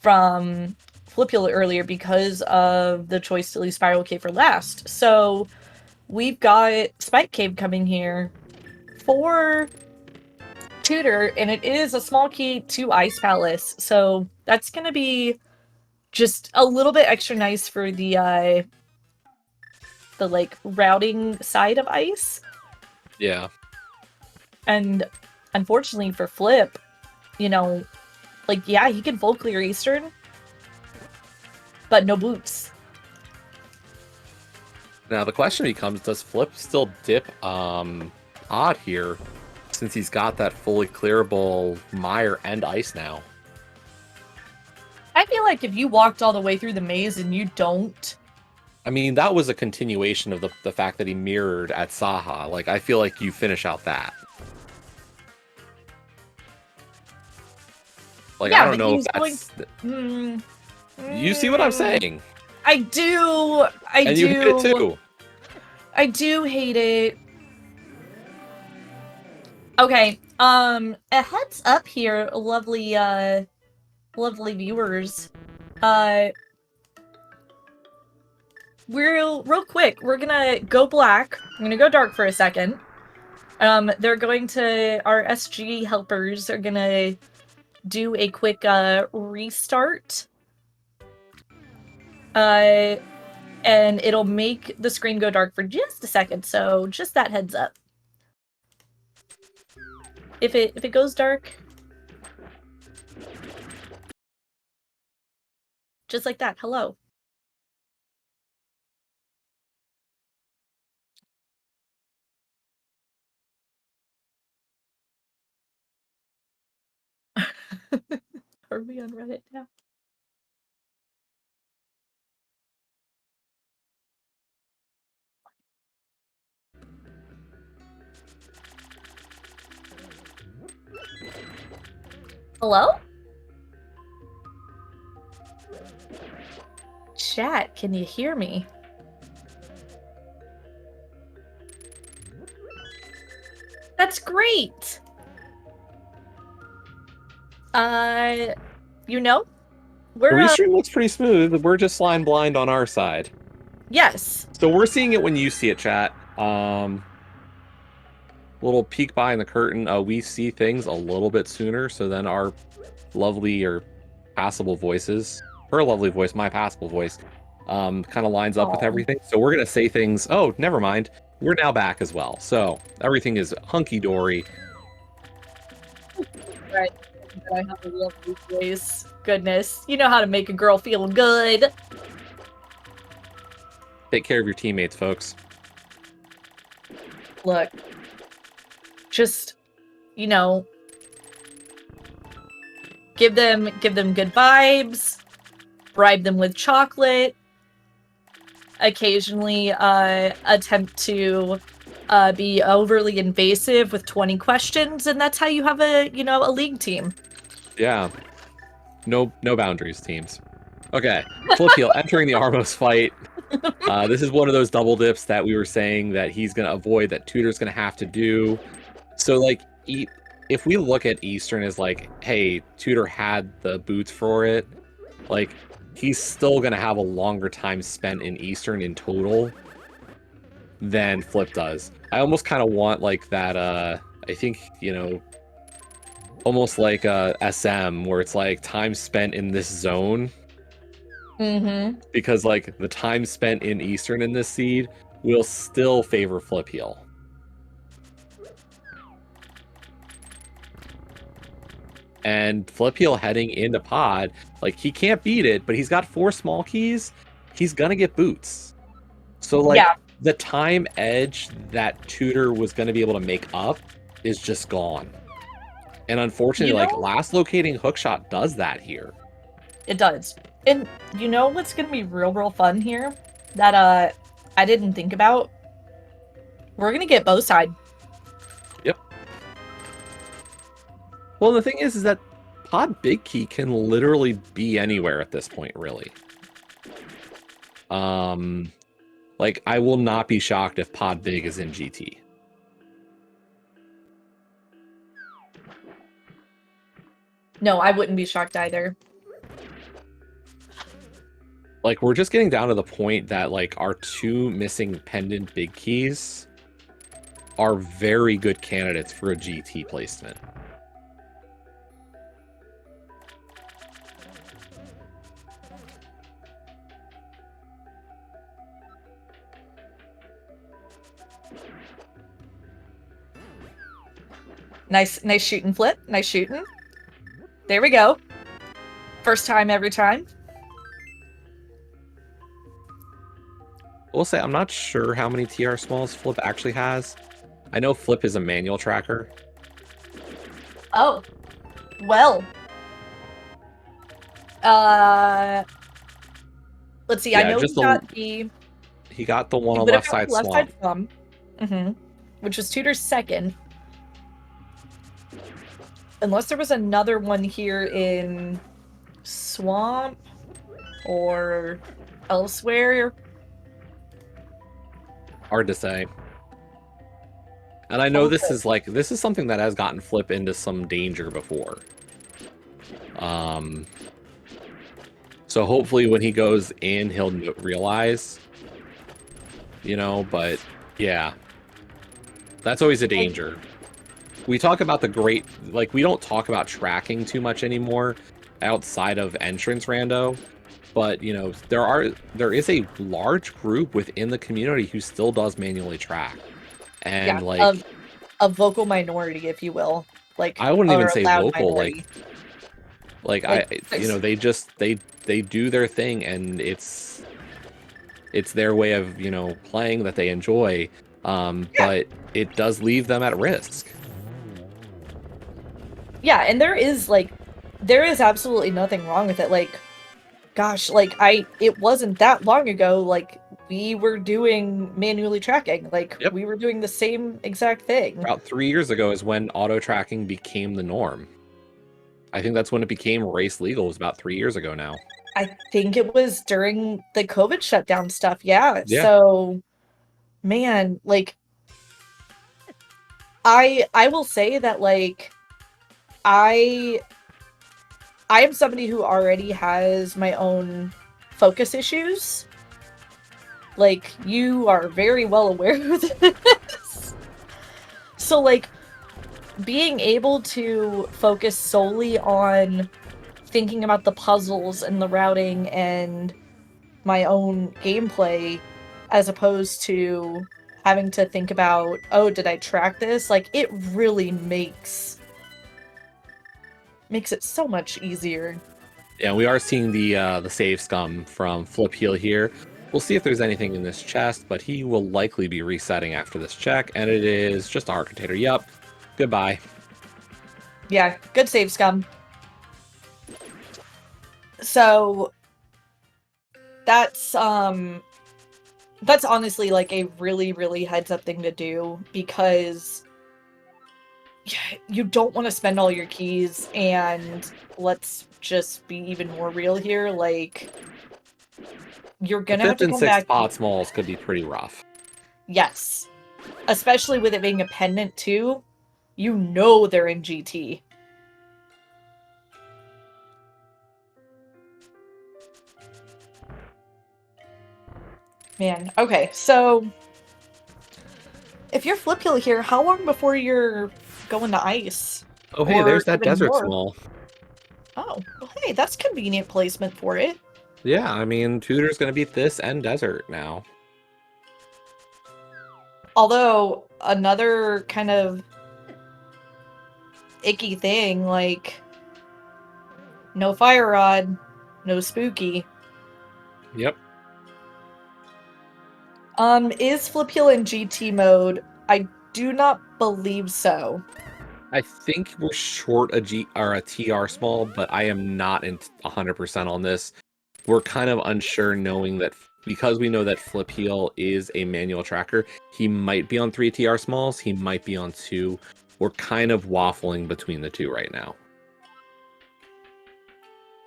from Flipheal earlier because of the choice to leave Spiral Cave for last. So we've got Spike Cave coming here for Tutor, and it is a small key to Ice Palace. So that's gonna be just a little bit extra nice for the like routing side of Ice. Yeah. And unfortunately for Flip, you know, like, yeah, he can full clear Eastern, but no boots. Now the question becomes, does Flip still dip Pod here since he's got that fully clearable Mire and Ice now? I feel like if you walked all the way through the maze and you don't... I mean, that was a continuation of the fact that he mirrored at Saha. Like, I feel like you finish out that. Like, yeah, I don't know if that's... You see what I'm saying? I do. And you hate it too. I do hate it. Okay. A heads up here, lovely viewers. Real quick, we're gonna go black. I'm gonna go dark for a second. They're going to... Our SG helpers are gonna do a quick restart and it'll make the screen go dark for just a second, so just that heads up. If it goes dark, just like that, hello. Are we on Reddit now? Hello? Chat, can you hear me? That's great! You know, The restream looks pretty smooth. We're just flying blind on our side. Yes. So we're seeing it when you see it, chat. Little peek behind the curtain. We see things a little bit sooner, so then our lovely or passable voices, her lovely voice, my passable voice, kind of lines up with everything. So we're gonna say things. Oh, never mind. We're now back as well. So everything is hunky dory. Right. I have a lovely voice. Goodness, you know how to make a girl feel good. Take care of your teammates, folks. Look, just, you know, give them good vibes, bribe them with chocolate, occasionally attempt to be overly invasive with 20 questions, and that's how you have a league team. Yeah. No boundaries, teams. Okay, Flipheal entering the Armos fight. This is one of those double dips that we were saying that he's going to avoid, that Tutor's going to have to do. So, like, if we look at Eastern as like, hey, Tutor had the boots for it, like, he's still going to have a longer time spent in Eastern in total than Flip does. I almost kind of want, like, that, I think, you know, almost like SM, where it's like time spent in this zone. Mm-hmm. Because, like, the time spent in Eastern in this seed will still favor Flipheal. And Flipheal heading into pod, like, he can't beat it, but he's got 4 small keys. He's gonna get boots. So, like, yeah. The time edge that Tutor was gonna be able to make up is just gone. And unfortunately, like, last locating hookshot does that here. It does. And you know what's gonna be real fun here that I didn't think about? We're gonna get bow side. Yep. Well, the thing is that pod big key can literally be anywhere at this point, really. Like, I will not be shocked if pod big is in GT. No, I wouldn't be shocked either. Like, we're just getting down to the point that, like, our 2 missing pendant big keys are very good candidates for a GT placement. Nice shooting, Flip. Nice shooting. There we go. First time, every time. We'll say, I'm not sure how many TR smalls Flip actually has. I know Flip is a manual tracker. Oh. Well. Let's see. Yeah, I know he got the one on left side swamp. Which was Tutor's second. Unless there was another one here in swamp or elsewhere. Hard to say. And I know this is something that has gotten Flip into some danger before. So hopefully when he goes in, he'll realize, you know, but yeah, that's always a danger. We talk about we don't talk about tracking too much anymore outside of entrance rando, but you know, there is a large group within the community who still does manually track, and like a vocal minority, if you will, like, I wouldn't even or a say loud vocal, minority. like you know, they do their thing, and it's their way of, you know, playing that they enjoy, but it does leave them at risk. Yeah, and there is absolutely nothing wrong with it. Like, gosh, like it wasn't that long ago, like we were doing manually tracking. Like Yep. we were doing the same exact thing. About 3 years ago is when auto tracking became the norm. I think that's when it became race legal. It was about 3 years ago now. I think it was during the COVID shutdown stuff. Yeah. Yeah. So, man, like I will say that like I am somebody who already has my own focus issues. Like, you are very well aware of this. So, like, being able to focus solely on thinking about the puzzles and the routing and my own gameplay, as opposed to having to think about, oh, did I track this? Like, it really makes it so much easier. Yeah, we are seeing the save scum from Flipheal here. We'll see if there's anything in this chest, but he will likely be resetting after this check, and it is just a heart container. Yup. Goodbye. Yeah, good save, scum. So that's honestly like a really, really heads up thing to do, because you don't want to spend all your keys, and let's just be even more real here, like you're gonna have Fifth to and come sixth back. pot smalls could be pretty rough. Yes. Especially with it being a pendant too. You know they're in GT. Man, okay, so if you're Flipheal here, how long before you're going to ice? Oh, hey, Or there's that even desert more? small. Oh, well, hey, that's convenient placement for it. Yeah, I mean, Tutor's going to be this and desert now. Although, another kind of icky thing, like, no fire rod, no spooky. Yep. Is Flipheal in GT mode? I do not believe so. I think we're short a G or a TR small, but I am not in 100% on this. We're kind of unsure, knowing that because we know that Flipheal is a manual tracker, he might be on 3 TR smalls, he might be on 2. We're kind of waffling between the two right now.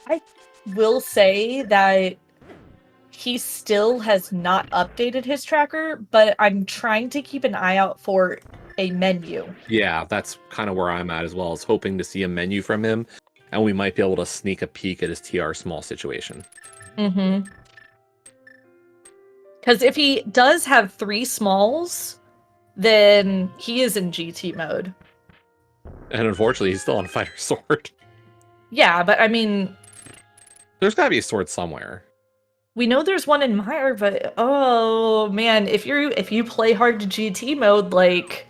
I will say that he still has not updated his tracker, but I'm trying to keep an eye out for a menu. Yeah, that's kind of where I'm at as well, is hoping to see a menu from him, and we might be able to sneak a peek at his TR small situation. Mm-hmm. Because if he does have 3 smalls, then he is in GT mode. And unfortunately, he's still on fighter sword. Yeah, but I mean, There's gotta be a sword somewhere. we know there's one in Meyer, but oh man, if you play hard to GT mode, like,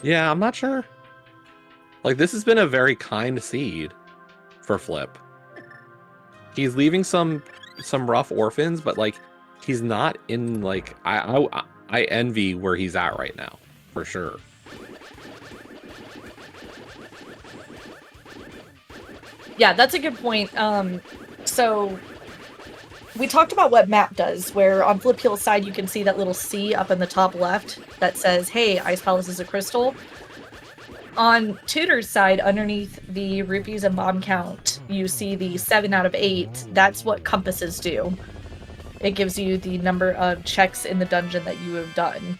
Yeah, I'm not sure. Like, this has been a very kind seed for Flip. He's leaving some rough orphans, but like, he's not in, like, I envy where he's at right now, for sure. yeah, that's a good point. So we talked about what map does, where on Flipheal's side you can see that little C up in the top left that says, hey, Ice Palace is a crystal. On Tutor's side, underneath the rupees and bomb count, you see the 7 out of 8. That's what compasses do. It gives you the number of checks in the dungeon that you have done.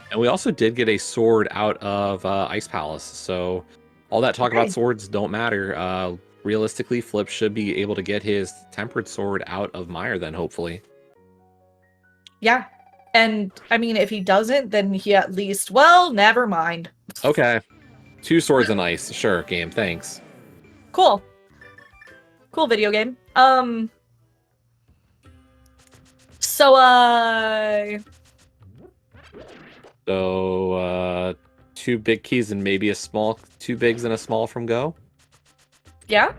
And we also did get a sword out of Ice Palace, so all that talk about swords don't matter. Realistically, Flip should be able to get his tempered sword out of Meyer then, hopefully. Yeah. And, I mean, if he doesn't, then he at least, well, never mind. Okay. 2 swords and ice. Sure, game, thanks. Cool. Cool video game. So, two big keys and maybe a small, two bigs and a small from Go. Yeah.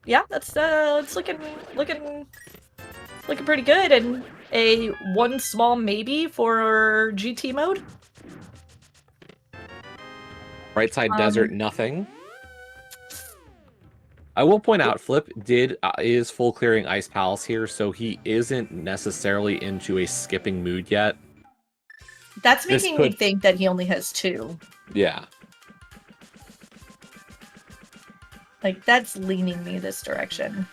Yeah, that's it's looking pretty good, and a one small maybe for GT mode. Right side desert, nothing. I will point out, Flip is full clearing Ice Palace here, so he isn't necessarily into a skipping mood yet. That's making me think that he only has 2. Yeah. Like, that's leaning me this direction.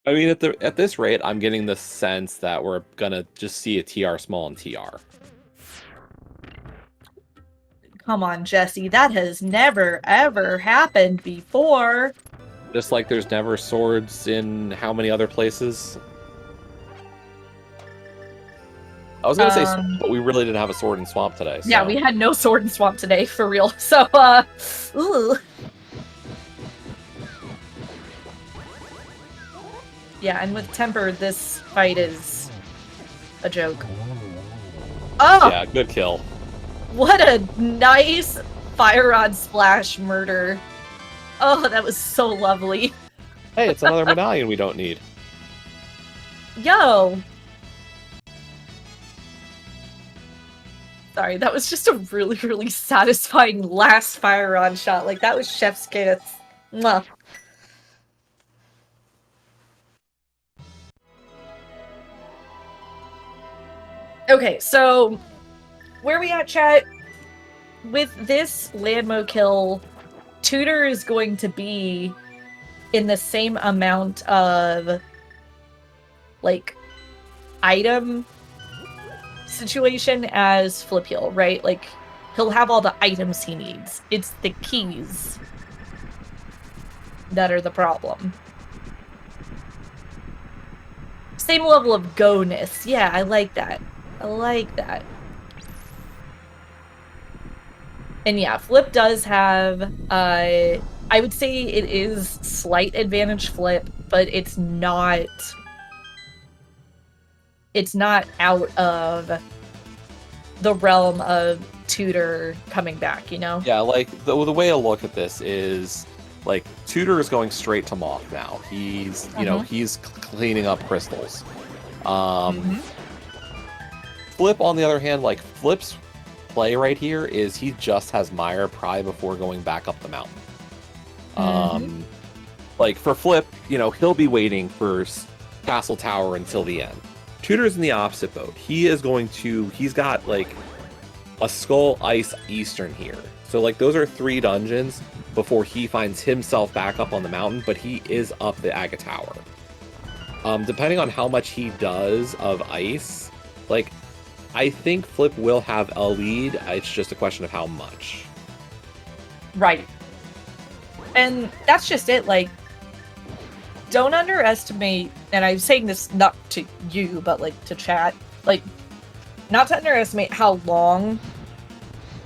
I mean, at this rate, I'm getting the sense that we're gonna just see a TR small and TR. Come on, Jesse. That has never, ever happened before. Just like there's never swords in how many other places? I was gonna say swamp, but we really didn't have a sword in swamp today. So. Yeah, we had no sword in swamp today, for real. So, ooh. Yeah, and with temper, this fight is a joke. Oh! Yeah, good kill. What a nice fire rod splash murder. Oh, that was so lovely. Hey, it's another medallion we don't need. Yo! Sorry, that was just a really, really satisfying last fire rod shot. Like, that was chef's kiss. Mwah. Okay, so where we at, chat? With this Landmo kill, Tutor is going to be in the same amount of, like, item situation as Flipheal, right? Like, he'll have all the items he needs. It's the keys that are the problem. Same level of go-ness. Yeah, I like that. I like that. And yeah, Flip does have, I would say it is slight advantage Flip, but it's not out of the realm of Tutor coming back, you know? Yeah, like, the way I look at this is, like, Tutor is going straight to Moth now. He's, you know, he's cleaning up crystals. Flip, on the other hand, like, Flip's play right here is he just has Mire Pry before going back up the mountain. Like, for Flip, you know, he'll be waiting for Castle Tower until the end. Tutor's in the opposite boat. He's got, like, a Skull Ice Eastern here. So, like, those are 3 dungeons before he finds himself back up on the mountain, but he is up the Aga Tower. Depending on how much he does of ice, like, I think Flip will have a lead. It's just a question of how much. Right. And that's just it. Like, don't underestimate, and I'm saying this not to you, but, like, to chat, like, not to underestimate how long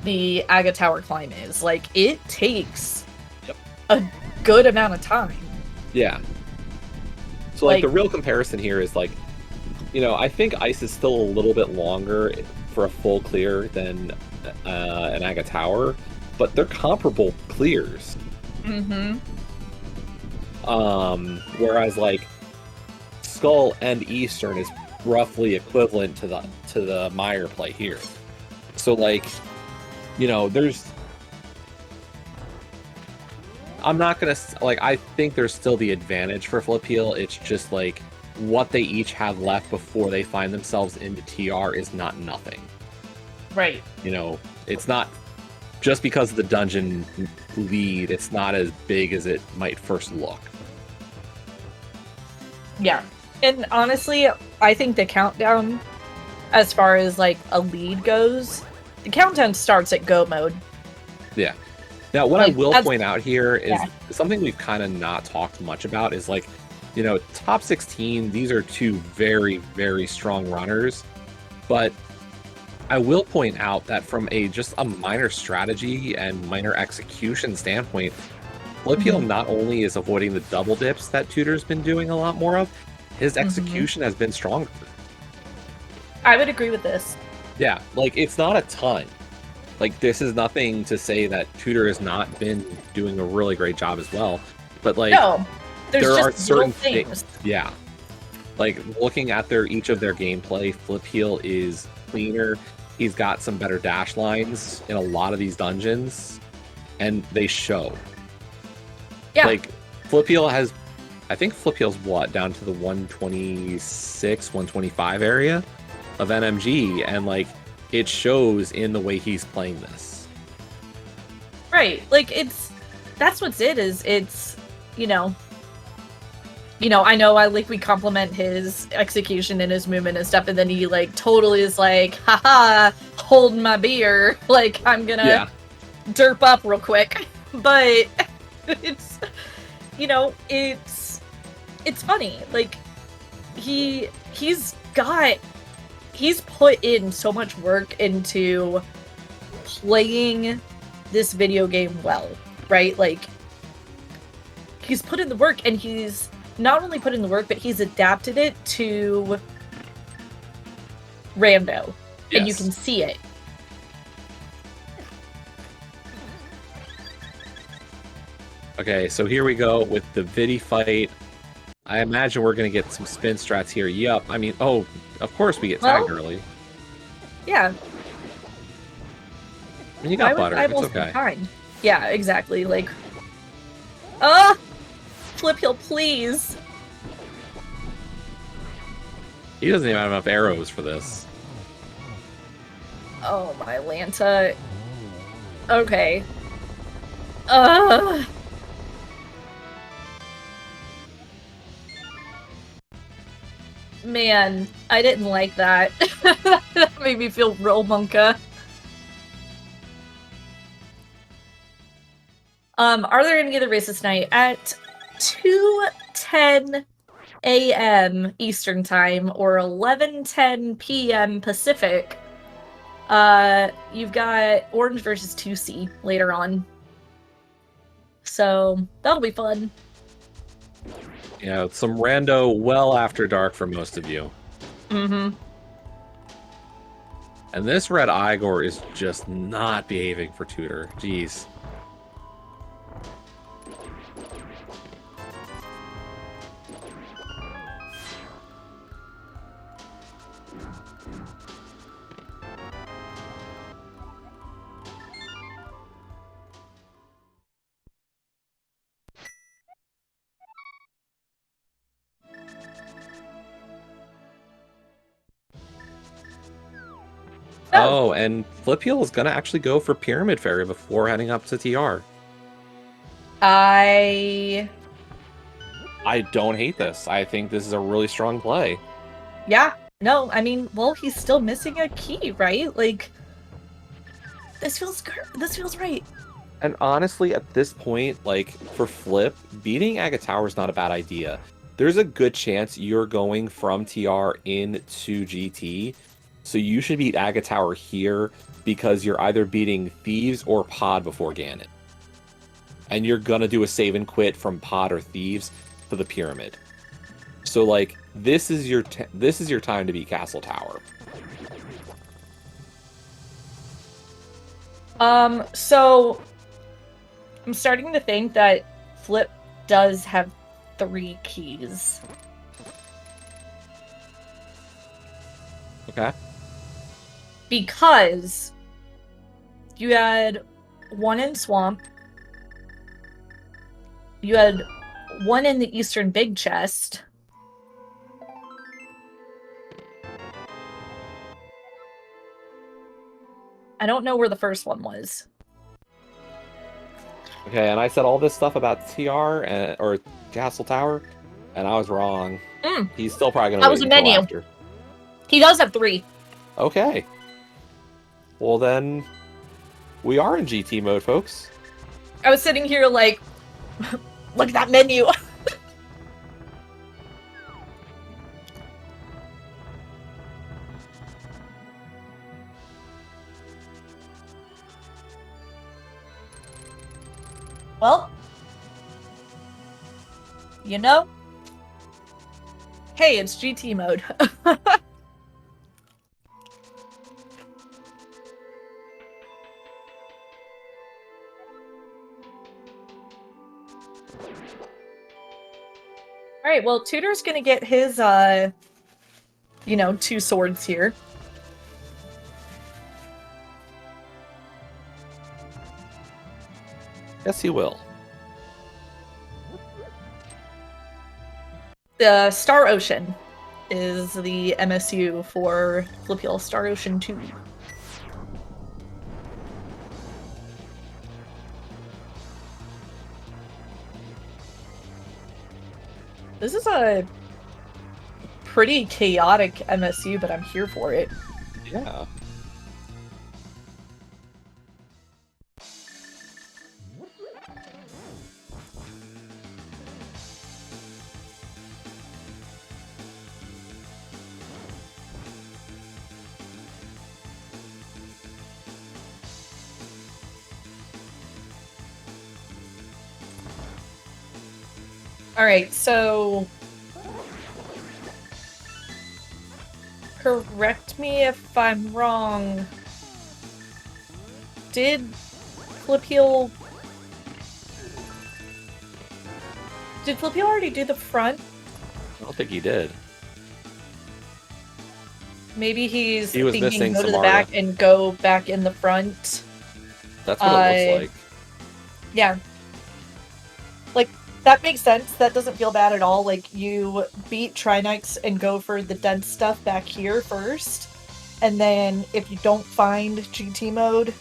the Aga Tower climb is. Like, it takes a good amount of time. Yeah. So, like, the real comparison here is, like, you know, I think ice is still a little bit longer for a full clear than an Aga Tower, but they're comparable clears. Whereas, like, Skull and Eastern is roughly equivalent to the Mire play here. So, like, you know, I'm not gonna, like, I think there's still the advantage for Flipheal. It's just, like, what they each have left before they find themselves into TR is not nothing. Right. You know, it's not just because of the dungeon lead, it's not as big as it might first look. Yeah. And honestly, I think the countdown, as far as, like, a lead goes, the countdown starts at go mode. Yeah. Now, what, like, I will point out here is something we've kind of not talked much about is, like, you know, top 16, these are 2 very, very strong runners, but I will point out that from just a minor strategy and minor execution standpoint, Flipheal not only is avoiding the double dips that Tutor's been doing a lot more of, his execution has been stronger. I would agree with this. Yeah, like, it's not a ton. Like, this is nothing to say that Tutor has not been doing a really great job as well. But, like, no, there are certain things. Yeah. Like, looking at each of their gameplay, Flipheal is cleaner. He's got some better dash lines in a lot of these dungeons, and they show. Yeah. Like, Flipheal has... I think Flipheal's down to the 126, 125 area of NMG, and, like, it shows in the way he's playing this. Right. Like, that's what's it's, I know we compliment his execution and his movement and stuff, and then he, like, totally is like, haha, holding my beer, like, I'm gonna derp up real quick. But it's, it's funny. Like, he's put in so much work into playing this video game well, right? Like, he's put in the work, and he's not only put in the work, but he's adapted it to Rando. Yes. And you can see it. Okay, so here we go with the Vidi fight. I imagine we're going to get some spin strats here. Yup. I mean, of course we get tagged early. Yeah. I mean, you got butter. It's okay. Behind? Yeah, exactly. Like, Flipheal, please. He doesn't even have enough arrows for this. Oh, my Lanta. Okay. Man, I didn't like that. That made me feel real monka. Are there any other races tonight? At 2:10 a.m. Eastern Time or 11:10 p.m. Pacific, you've got Orange versus 2C later on. So that'll be fun. Yeah, some rando well after dark for most of you. Mm-hmm. And this red Igor is just not behaving for Tutor. Jeez. Oh, and Flipheal is going to actually go for Pyramid Fairy before heading up to TR. I don't hate this. I think this is a really strong play. Yeah. No, I mean, well, he's still missing a key, right? Like, this feels right. And honestly, at this point, like, for Flip, beating Aga Tower is not a bad idea. There's a good chance you're going from TR into GT, so you should beat Aga Tower here because you're either beating Thieves or Pod before Ganon. And you're gonna do a save and quit from Pod or Thieves to the Pyramid. So, like, this is your time to beat Castle Tower. So I'm starting to think that Flip does have 3 keys. Okay. Because you had 1 in Swamp, you had 1 in the Eastern Big Chest, I don't know where the first one was. Okay, and I said all this stuff about TR or Castle Tower, and I was wrong. He's still probably going to wait until after. He does have 3. Okay. Well, then, we are in GT mode, folks. I was sitting here like, look at that menu. You know? Hey, it's GT mode. Alright, well, Tutor's gonna get his, 2 swords here. Yes, he will. The Star Ocean is the MSU for Flipheal Star Ocean 2. This is a pretty chaotic MSU, but I'm here for it. Yeah. Alright, so... correct me if I'm wrong. Did Flipheal... Did Flipheal already do the front? I don't think he did. Maybe he was missing thinking go to the Samarda. back and go back in the front. That's what it looks like. Yeah. Like, that makes sense. That doesn't feel bad at all. Like, you beat Trinix and go for the dense stuff back here first. And then, if you don't find GT mode,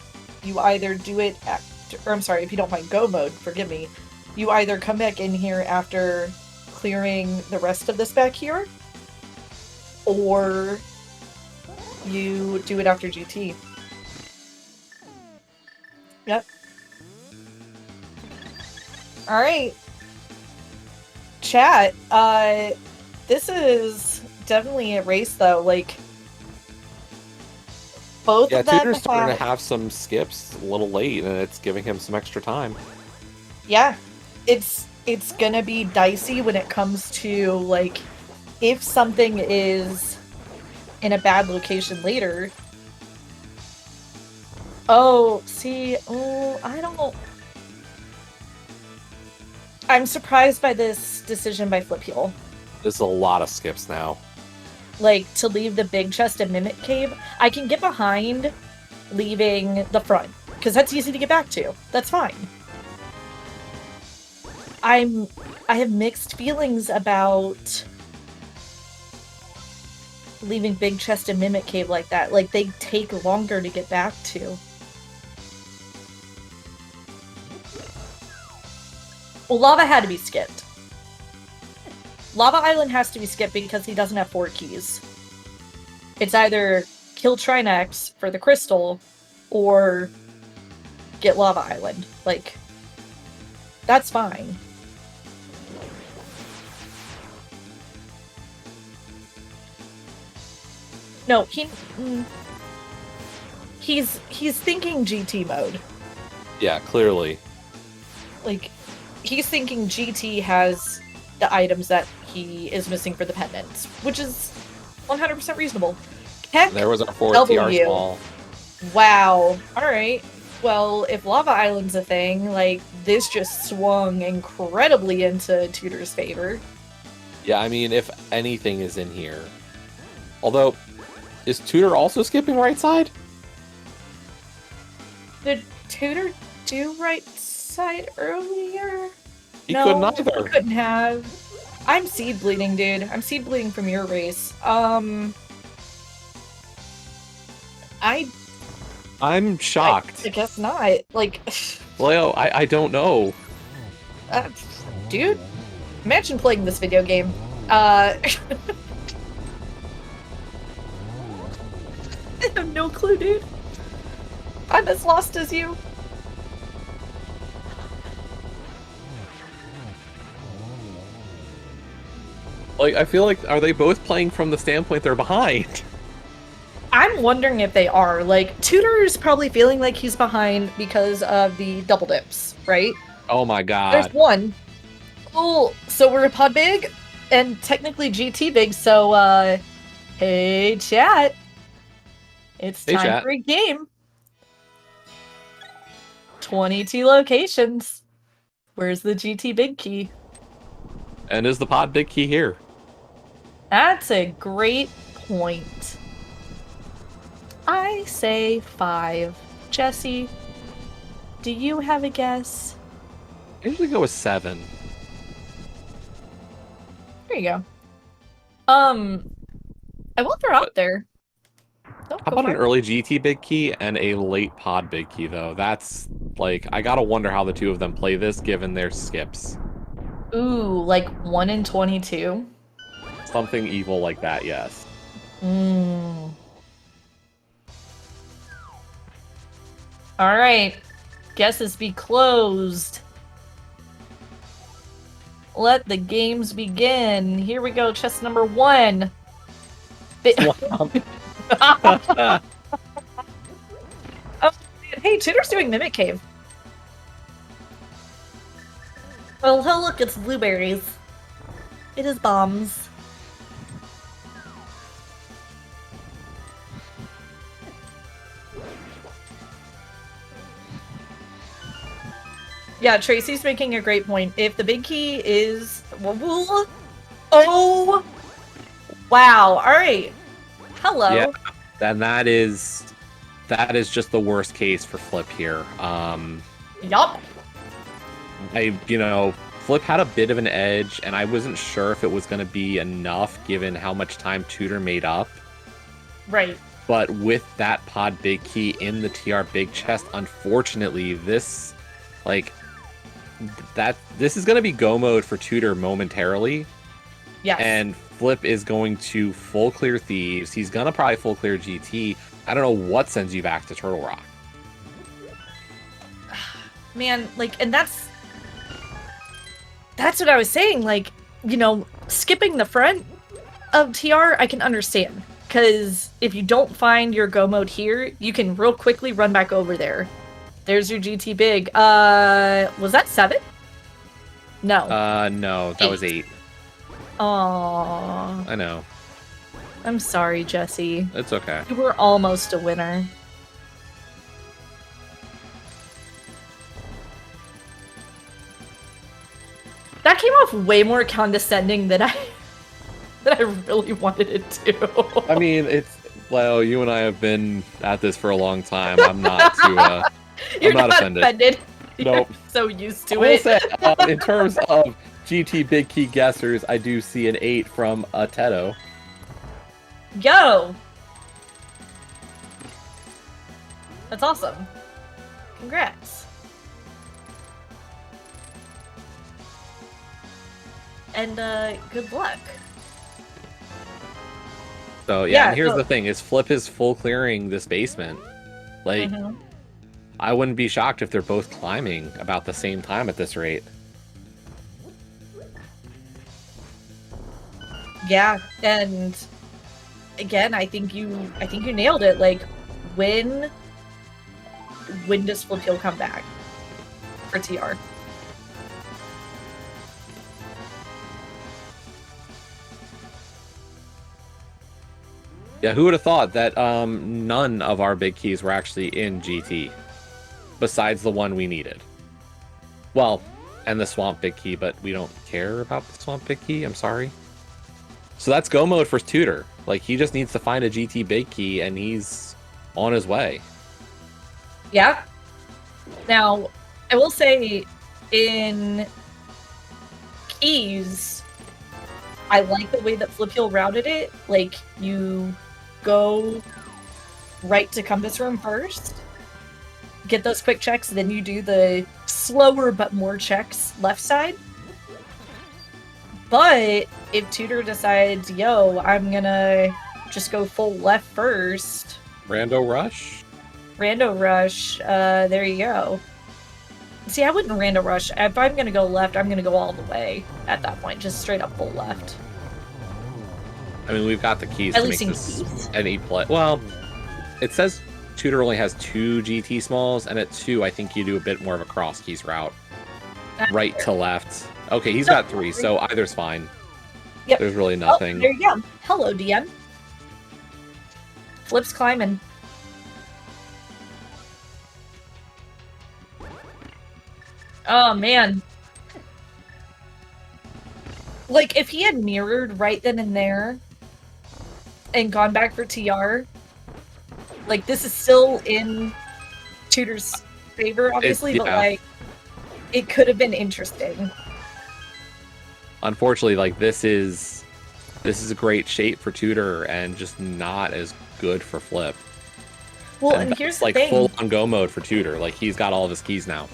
you either do it after... Or, I'm sorry, if you don't find Go mode, forgive me. You either come back in here after clearing the rest of this back here, or you do it after GT. Yep. Alright. Chat, this is definitely a race though, like, both of them Tutor's starting to have some skips a little late, and it's giving him some extra time. Yeah, it's gonna be dicey when it comes to, like, if something is in a bad location later. Oh, see, I don't know. I'm surprised by this decision by Flipheal. There's a lot of skips now. Like, to leave the big chest and Mimic Cave. I can get behind leaving the front, because that's easy to get back to. That's fine. I have mixed feelings about leaving big chest and Mimic Cave like that. Like, they take longer to get back to. Well, Lava had to be skipped. Lava Island has to be skipped because he doesn't have 4 keys. It's either kill Trinix for the crystal, or get Lava Island. Like, that's fine. No, he's thinking GT mode. Yeah, clearly. Like, he's thinking GT has the items that he is missing for the pendants, which is 100% reasonable. Heck, There was our 4 TR small. Wow. Alright. Well, if Lava Island's a thing, like, this just swung incredibly into Tutor's favor. Yeah, I mean, if anything is in here. Although, is Tutor also skipping right side? Did Tutor do right side earlier? He couldn't either. He couldn't have. I'm seed bleeding, dude. I'm seed bleeding from your race. I'm shocked. I guess not. Like, Leo, I don't know. dude, imagine playing this video game. I have no clue, dude. I'm as lost as you. Like, I feel like, are they both playing from the standpoint they're behind? I'm wondering if they are. Like, Tutor's probably feeling like he's behind because of the double dips, right? Oh my god. There's one. Well, So we're pod big and technically GT big. So, hey chat, it's Hey, time chat. for a game. 22 locations. Where's the GT big key? And is the pod big key here? That's a great point. I say 5. Jesse, do you have a guess? I usually go with 7. There you go. I will throw out there. How about an early GT big key and a late pod big key, though? That's, like, I gotta wonder how the two of them play this, given their skips. Ooh, like 1 in 22? Something evil like that, yes. Alright. Guesses be closed. Let the games begin. Here we go, chest number 1. Wow. Oh, hey, Tutor's doing Mimic Cave. Oh, look, it's blueberries. It is bombs. Yeah, Tracy's making a great point. If the big key is... Oh! Wow, alright. Hello. Yeah, and that is just the worst case for Flip here. Yup. Flip had a bit of an edge, and I wasn't sure if it was going to be enough given how much time Tutor made up. Right. But with that pod big key in the TR big chest, unfortunately, this is going to be go mode for Tutor momentarily. Yes. And Flip is going to full clear Thieves. He's going to probably full clear GT. I don't know what sends you back to Turtle Rock. Man, and that's what I was saying. Skipping the front of TR, I can understand. Because if you don't find your go mode here, you can real quickly run back over there. There's your GT big. Was that 7? No. No, that was 8. Aww. I know. I'm sorry, Jesse. It's okay. You were almost a winner. That came off way more condescending than I really wanted it to. I mean, you and I have been at this for a long time. I'm not too, You're I'm not offended. You're Nope. so used to I will it. say, in terms of GT big key guessers, I do see an 8 from Teto. Yo! That's awesome. Congrats. And good luck. So yeah, and here's the thing: is Flip is full clearing this basement. I wouldn't be shocked if they're both climbing about the same time at this rate. Yeah, and again, I think you nailed it. When does Flipheal come back for TR? Yeah, who would have thought that none of our big keys were actually in GT, besides the one we needed. Well, and the Swamp big key, but we don't care about the Swamp big key, I'm sorry. So that's go mode for Tutor. He just needs to find a GT big key, and he's on his way. Yeah. Now, I will say, in keys, I like the way that Flipheal routed it. You go right to Compass Room first, get those quick checks, then you do the slower but more checks left side. But if Tutor decides, yo, I'm gonna just go full left first. Rando Rush? Rando Rush, there you go. See, I wouldn't Rando Rush. If I'm gonna go left, I'm gonna go all the way at that point. Just straight up full left. I mean, we've got the keys At to least make in this keys. any play. Well, it says Tutor only has 2 GT smalls, and at 2, I think you do a bit more of a cross keys route. That's Right fair. to left. Okay, he's got 3, so either's fine. Yep. There's really Oh, nothing. there you go. Hello, DM. Flip's climbing. Oh, man. Like, if he had mirrored right then and there and gone back for TR, like, this is still in Tutor's favor, obviously, but, like, it could have been interesting. Unfortunately, like, this is a great shape for Tutor and just not as good for Flip. Well, and here's the like thing. full on go mode for Tutor. Like, he's got all of his keys now.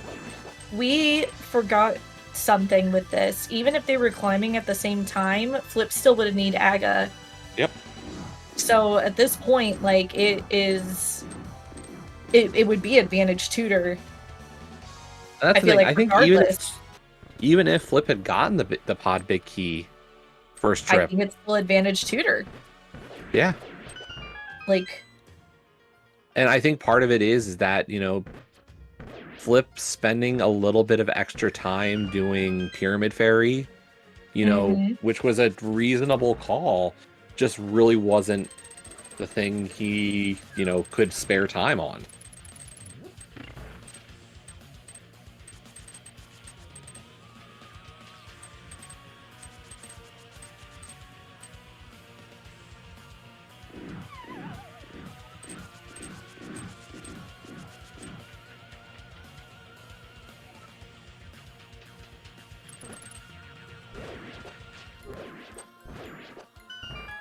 We forgot something with this. Even if they were climbing at the same time, Flip still would need Aga. Yep. So at this point, like, it would be advantage Tutor. That's the thing. Like, I think even if Flip had gotten the pod big key first trip, I think it's still advantage Tutor. Yeah. Like, and I think part of it is that, you know, Flip spending a little bit of extra time doing Pyramid Fairy, you know, which was a reasonable call, just really wasn't the thing he, you know, could spare time on.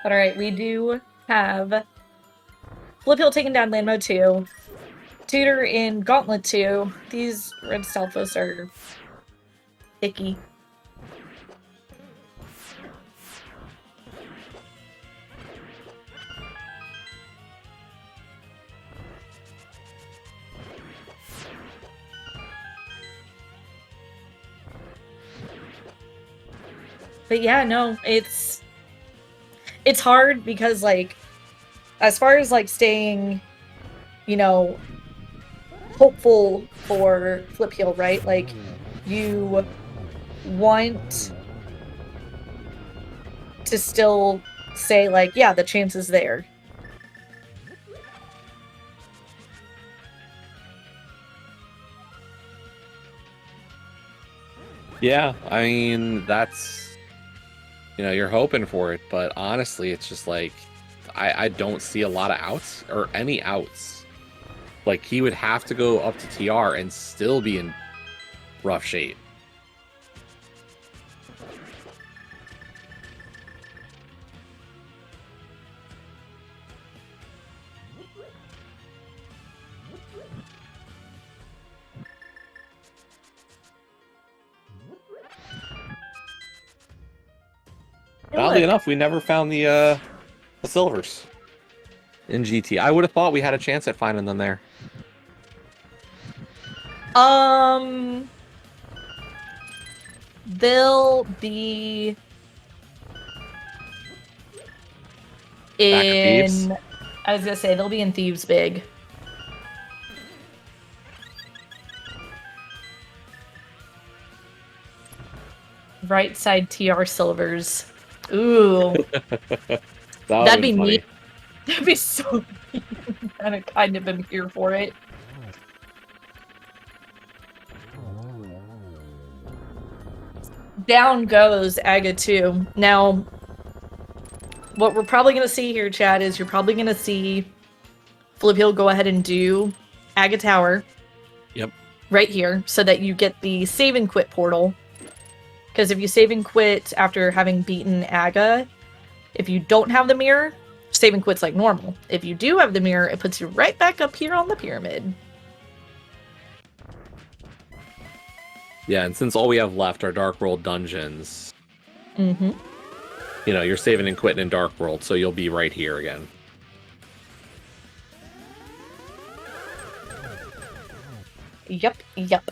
All right, we do have Flipheal taking down Land Mode 2, Tutor in Gauntlet 2. These red Stalfos are icky. But yeah, no, it's hard because, like, as far as, like, staying, you know, hopeful for Flipheal, right? Like, you want to still say, like, yeah, the chance is there. Yeah, I mean, that's, you know, you're hoping for it, but honestly, it's just like, I don't see a lot of outs or any outs. Like, he would have to go up to TR and still be in rough shape. Oddly enough, we never found the silvers in GT. I would have thought we had a chance at finding them there. They'll be in. I was gonna say they'll be in Thieves Big. Right side TR silvers. Ooh. That'd be neat. That'd be so neat. And I kind of am here for it. Down goes Aga 2. Now, what we're probably going to see here, Chad, is you're probably going to see Flipheal go ahead and do Aga Tower. Yep. Right here, so that you get the save and quit portal. Because if you save and quit after having beaten Aga, if you don't have the mirror, save and quit's like normal. If you do have the mirror, it puts you right back up here on the pyramid. Yeah, and since all we have left are Dark World dungeons, you know, you're saving and quitting in Dark World, so you'll be right here again. Yep, yep.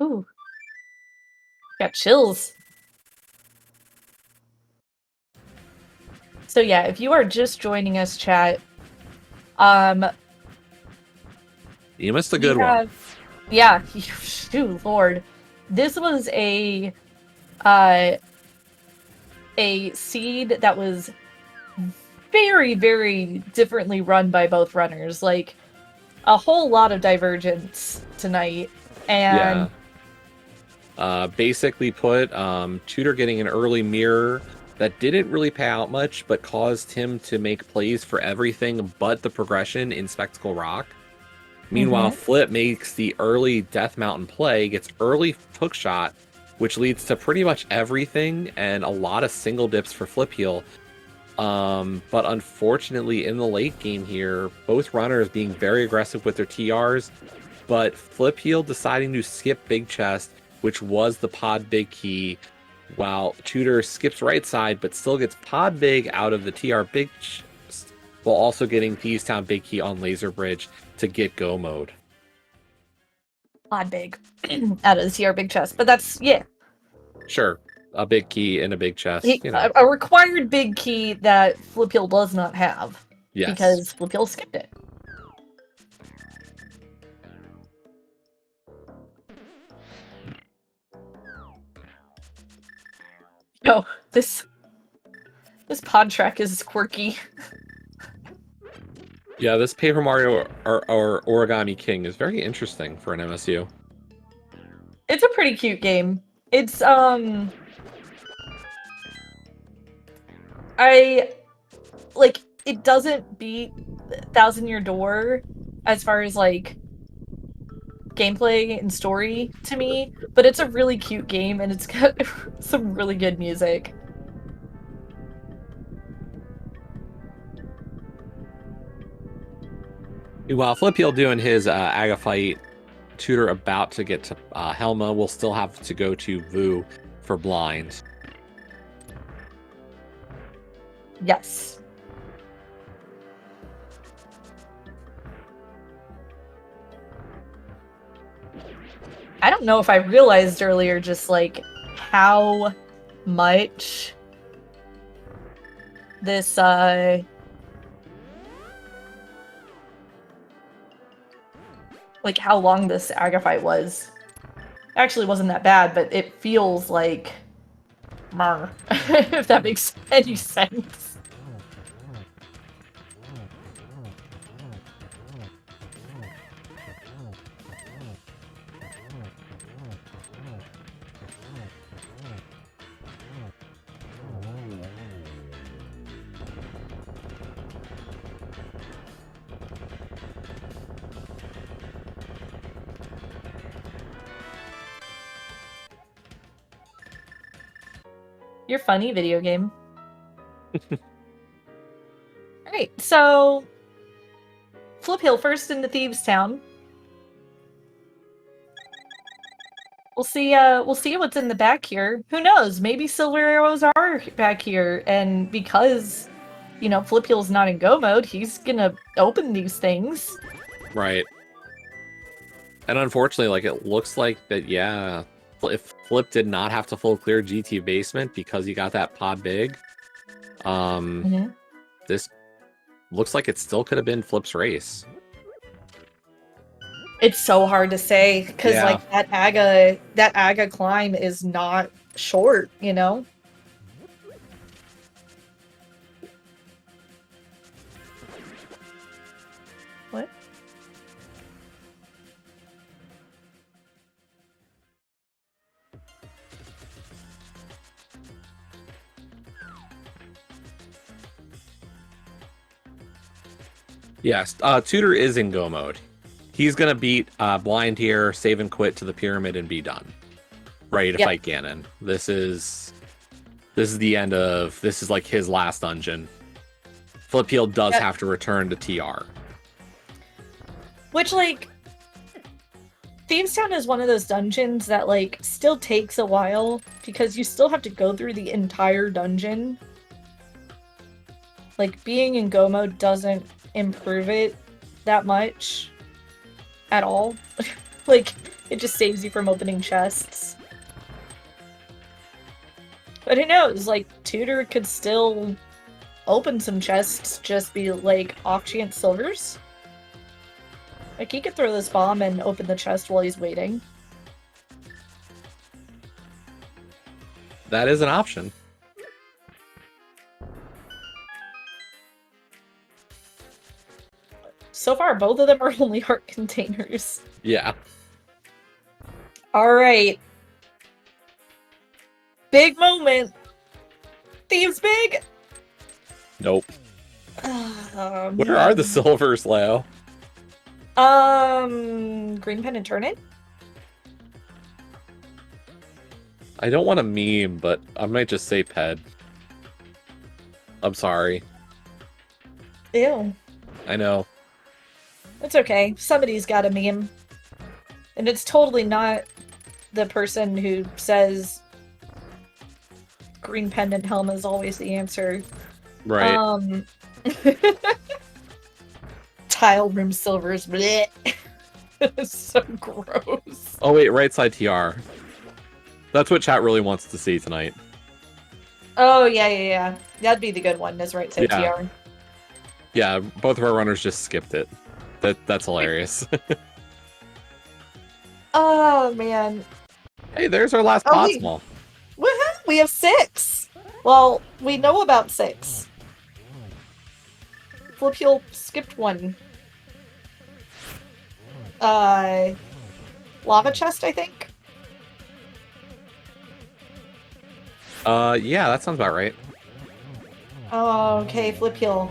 Ooh. Got chills. So yeah, if you are just joining us, chat, you missed a good one. Yeah, shoot, Lord, this was a seed that was very, very differently run by both runners. Like a whole lot of divergence tonight, and Basically put, Tudor getting an early mirror that didn't really pay out much, but caused him to make plays for everything but the progression in Spectacle Rock. Meanwhile, Flip makes the early Death Mountain play, gets early hook shot, which leads to pretty much everything and a lot of single dips for Flipheal. But unfortunately, in the late game here, both runners being very aggressive with their TRs, but Flipheal deciding to skip Big Chest, which was the Pod Big key, while Tudor skips right side, but still gets Pod Big out of the TR Big Chest, while also getting Thieves Town Big key on Laser Bridge to get go mode. Pod Big out of the TR Big Chest, but that's, yeah. Sure, a big key in a big chest. A required big key that Flipheal does not have. Yes. Because Flipheal skipped it. No, this pod track is quirky. Yeah, this Paper Mario or Origami King is very interesting for an MSU. It's a pretty cute game. It's it doesn't beat Thousand Year Door as far as like gameplay and story to me, but it's a really cute game and it's got some really good music. While Flipheal doing his Aga fight, Tudor about to get to Helma will still have to go to Vu for blind. Yes. I don't know if I realized earlier just like how much this like how long this Aga fight was. Actually wasn't that bad, but it feels like if that makes any sense. You're funny, video game. Alright, so Flipheal first into Thieves Town. We'll see what's in the back here. Who knows? Maybe Silver Arrows are back here, and because, you know, Flipheal's not in go mode, he's gonna open these things. Right. And unfortunately, like, it looks like that, yeah, if Flip did not have to full clear GT basement because he got that pod big, this looks like it still could have been Flip's race. It's so hard to say because like that Aga climb is not short, you know? What? Yes, Tudor is in go mode. He's gonna beat blind here, save and quit to the pyramid and be done. Ready to fight Ganon. This is the end of, this is like his last dungeon. Flipheal does have to return to TR. Which, like, Thieves Town is one of those dungeons that, like, still takes a while because you still have to go through the entire dungeon. Like, being in go mode doesn't improve it that much at all. Like, it just saves you from opening chests. But who knows? Like, Tutor could still open some chests, just be like off-chance silvers. Like, he could throw this bomb and open the chest while he's waiting. That is an option. So far, both of them are only heart containers. Yeah. Alright. Big moment. Thieves big. Nope. Where Where are the silvers, Leo? Green pen and turn it? I don't want to meme, but I might just say ped. I'm sorry. Ew. I know. It's okay. Somebody's got a meme. And it's totally not the person who says green pendant helm is always the answer. Right. Tile room silvers. Blech. It's so gross. Oh wait, right side TR. That's what chat really wants to see tonight. Oh, yeah. That'd be the good one, is right side Yeah. TR. Yeah, both of our runners just skipped it. That's hilarious. Oh, man. Hey, there's our last pot small. Woohoo! We have 6! Well, we know about 6. Flipheal skipped one. Lava chest, I think? Yeah, that sounds about right. Oh, okay, Flipheal.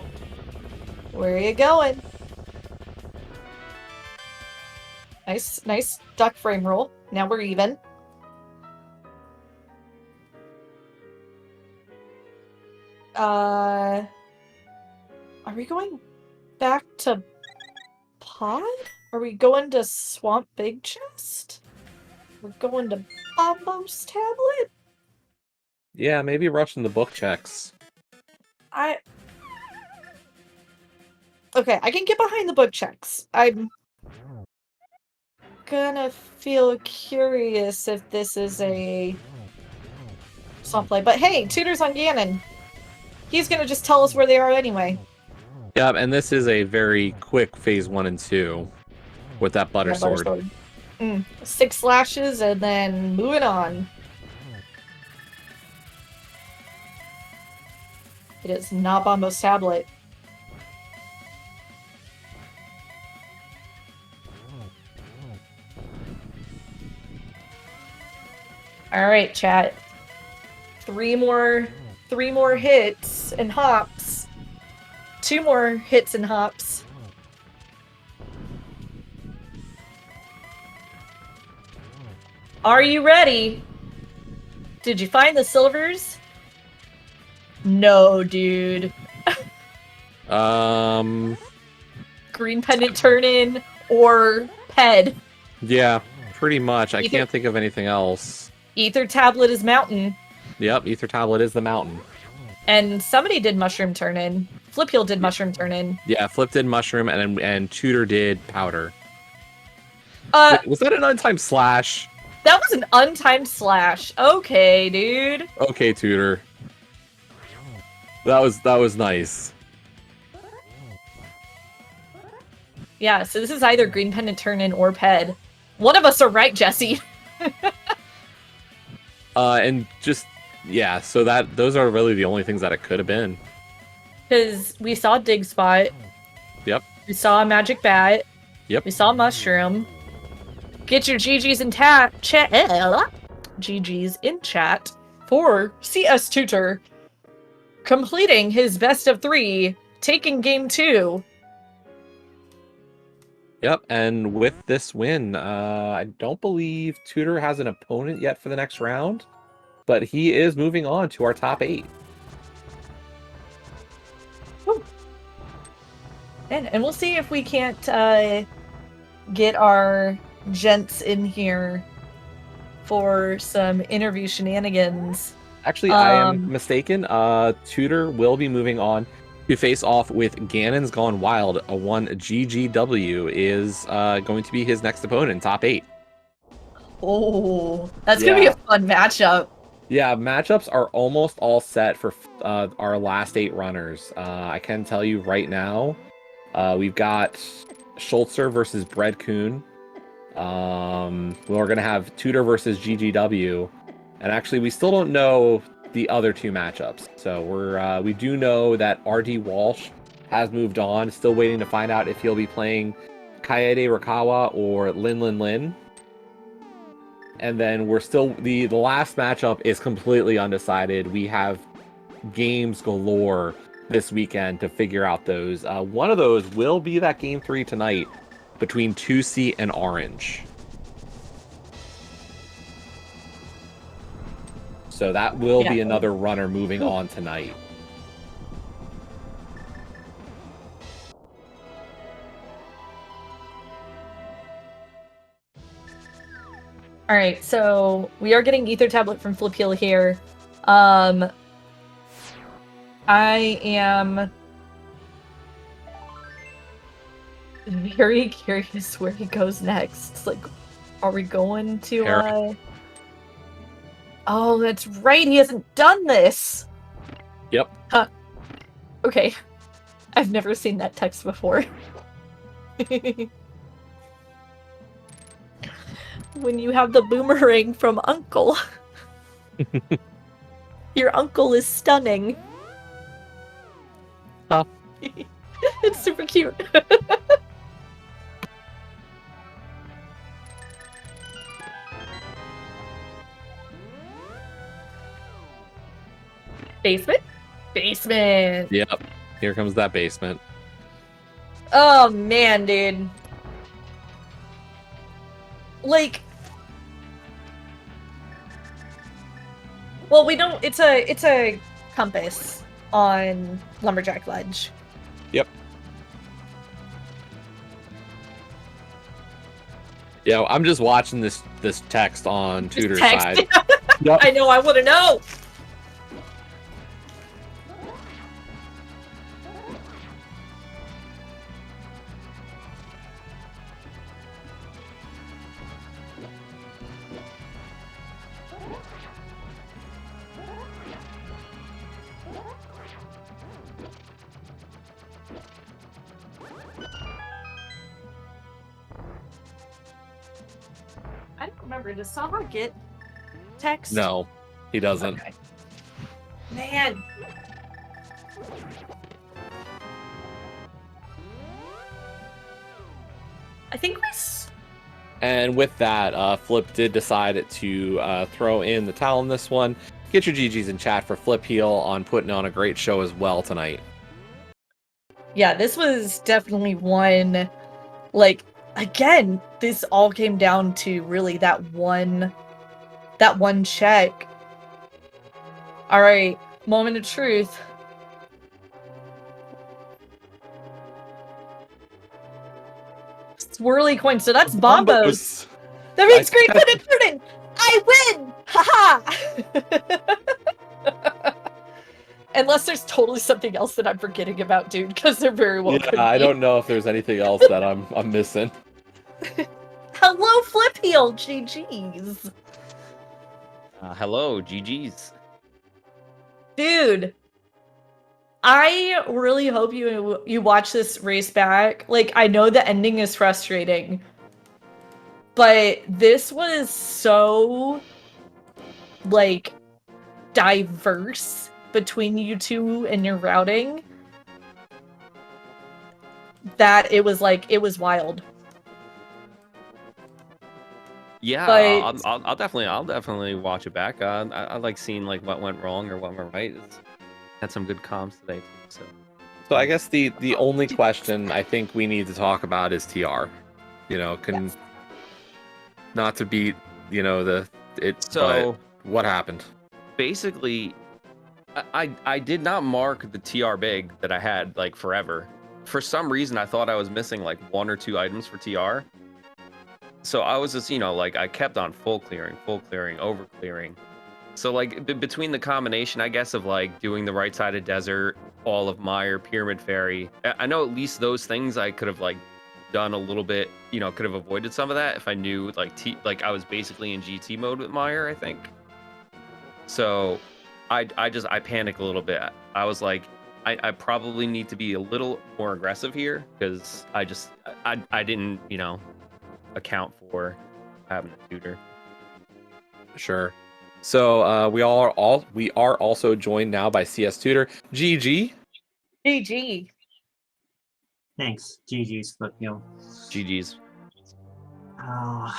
Where are you going? Nice duck frame roll. Now we're even. Are we going back to pod? Are we going to Swamp Big Chest? We're going to Bombo's Tablet? Yeah, maybe rushing the book checks. Okay, I can get behind the book checks. I'm gonna feel curious if this is a swamp play. But hey, Tutor's on Ganon. He's gonna just tell us where they are anyway. Yeah, and this is a very quick phase 1 and 2 with that butter sword. 6 slashes and then moving on. It is not Bombo's Tablet. Alright, chat. 3 more hits and hops. 2 more hits and hops. Are you ready? Did you find the silvers? No, dude. Green pendant turn in or ped. Yeah, pretty much. I can't think of anything else. Ether tablet is mountain. Yep, Ether tablet is the mountain. And somebody did mushroom turn in. Flipheal did mushroom turn in. Yeah, Flip did mushroom and Tutor did powder. Wait, was that an untimed slash? That was an untimed slash. Okay, dude. Okay, Tutor. That was nice. Yeah, so this is either green pendant turn in or ped. One of us are right, Jesse. And just yeah, so those are really the only things that it could have been. Because we saw dig spot. Yep. We saw a magic bat. Yep. We saw mushroom. Get your GGs in chat. GGs in chat for CS Tutor completing his best of 3, taking game 2. Yep, and with this win, I don't believe Tutor has an opponent yet for the next round, but he is moving on to our top 8. Woo. And we'll see if we can't get our gents in here for some interview shenanigans. Actually, I am mistaken. Tutor will be moving on to face off with Ganon's Gone Wild. A 1 GGW is going to be his next opponent in top 8. Oh, that's gonna be a fun matchup. Yeah, matchups are almost all set for our last 8 runners. I can tell you right now, we've got Schultzer versus Bread Coon. We're gonna have Tudor versus GGW, and actually, we still don't know the other 2 matchups. So we do know that RD Walsh has moved on. Still waiting to find out if he'll be playing Kaede Rakawa or Lin Lin Lin. And then we're still the last matchup is completely undecided. We have games galore this weekend to figure out those. One of those will be that game 3 tonight between 2C and Orange. So that will be another runner moving on tonight. All right, so we are getting Ether Tablet from Flipheal here. I am very curious where he goes next. Like, are we going to Oh, that's right, he hasn't done this! Yep. Huh. Okay. I've never seen that text before. When you have the boomerang from Uncle. Your uncle is stunning. Oh. It's super cute. Basement? Basement! Yep. Here comes that basement. Oh man, dude. Like, well, we don't. It's a compass on Lumberjack Ledge. Yep. Yeah, I'm just watching this text on Tudor's side. Yep. I know. I want to know. I don't remember. Does Sama get text? No, he doesn't. Okay. Man. I think we... And with that, Flip did decide to throw in the towel in this one. Get your GGs in chat for Flipheal on putting on a great show as well tonight. Yeah, this was definitely one, like, again, this all came down to really that one check. All right, moment of truth. Swirly coin, so that's Bombos. That means great, put it. I win! Haha! Unless there's totally something else that I'm forgetting about, dude, because there very well could be. I don't know if there's anything else that I'm missing. Hello, Flipheal, GG's. Hello, GG's. Dude, I really hope you watch this race back. Like, I know the ending is frustrating, but this was so, like, diverse between you two and your routing that it was wild. Yeah, but... I'll definitely watch it back. I like seeing like what went wrong or what went right. Had some good comms today too. So I guess the only question I think we need to talk about is TR. You know, yes. Not to beat, you know, but what happened? Basically, I did not mark the TR big that I had like forever. For some reason, I thought I was missing like 1 or 2 items for TR. So I was just, you know, like I kept on full clearing, over clearing. So like between the combination, I guess, of like doing the right side of desert, all of Mire, Pyramid Fairy, I know at least those things I could have like done a little bit, you know, could have avoided some of that if I knew like I was basically in GT mode with Mire, I think. So I panicked a little bit. I was like, I probably need to be a little more aggressive here because I didn't, you know, account for having a tutor. Sure. So we are also joined now by CS Tutor. GG. GG. Thanks. GG's Flipheal. GG's. Oh,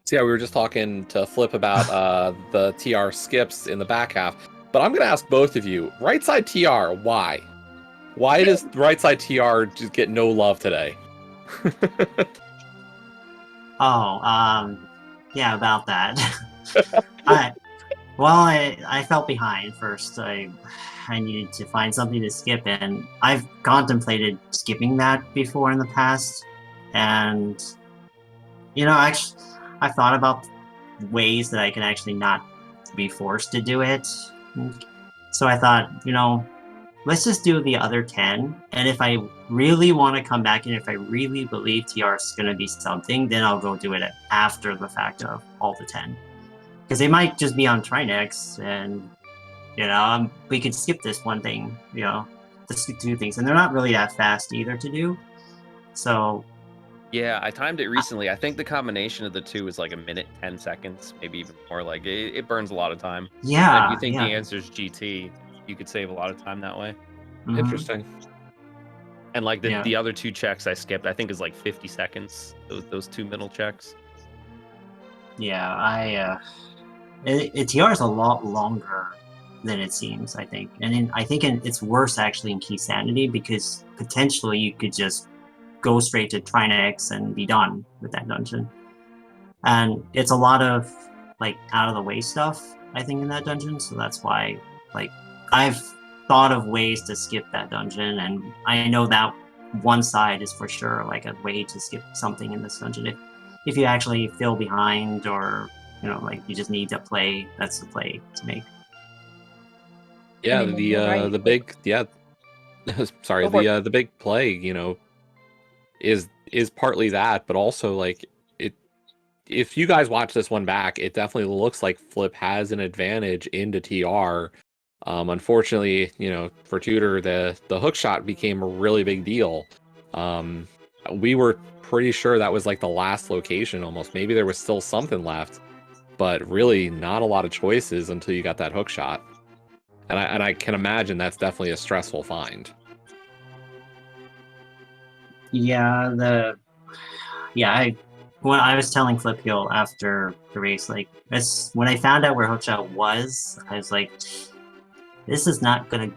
So yeah, we were just talking to Flip about the TR skips in the back half. But I'm gonna ask both of you, right side TR, why? Why does right side TR just get no love today? yeah, about that. I felt behind first. I needed to find something to skip, and I've contemplated skipping that before in the past. And you know, actually, I've thought about ways that I can actually not be forced to do it. So I thought, you know, let's just do the other 10. And if I really want to come back and if I really believe TR is going to be something, then I'll go do it after the fact of all the 10. Because they might just be on Trinex and, you know, we could skip this one thing, you know, the two things. And they're not really that fast either to do. So Yeah, I timed it recently. I think the combination of the two is like 1:10, maybe even more. Like it burns a lot of time. yeah. If you think yeah. the answer is GT, you could save a lot of time that way. Mhm. Interesting. And like Yeah. the other two checks I skipped, I think is like 50 seconds. Those two middle checks. Yeah, TR is a lot longer than it seems, I think. And it's worse actually in Key Sanity because potentially you could just go straight to Trinex and be done with that dungeon. And it's a lot of like out of the way stuff, I think, in that dungeon. So that's why like I've thought of ways to skip that dungeon, and I know that one side is for sure like a way to skip something in this dungeon. If you actually feel behind or you know, like you just need to play, that's the play to make. Yeah, I mean, you're right. the big sorry, Go for it. the big play, you know, is partly that, but also like it. If you guys watch this one back, it definitely looks like Flip has an advantage into TR. Unfortunately, you know, for Tutor, the hook shot became a really big deal. We were pretty sure that was like the last location almost. Maybe there was still something left, but really not a lot of choices until you got that hook shot. And I can imagine that's definitely a stressful find. Yeah, when I was telling Flipheal after the race, like when I found out where Hookshot was, I was like, this is not gonna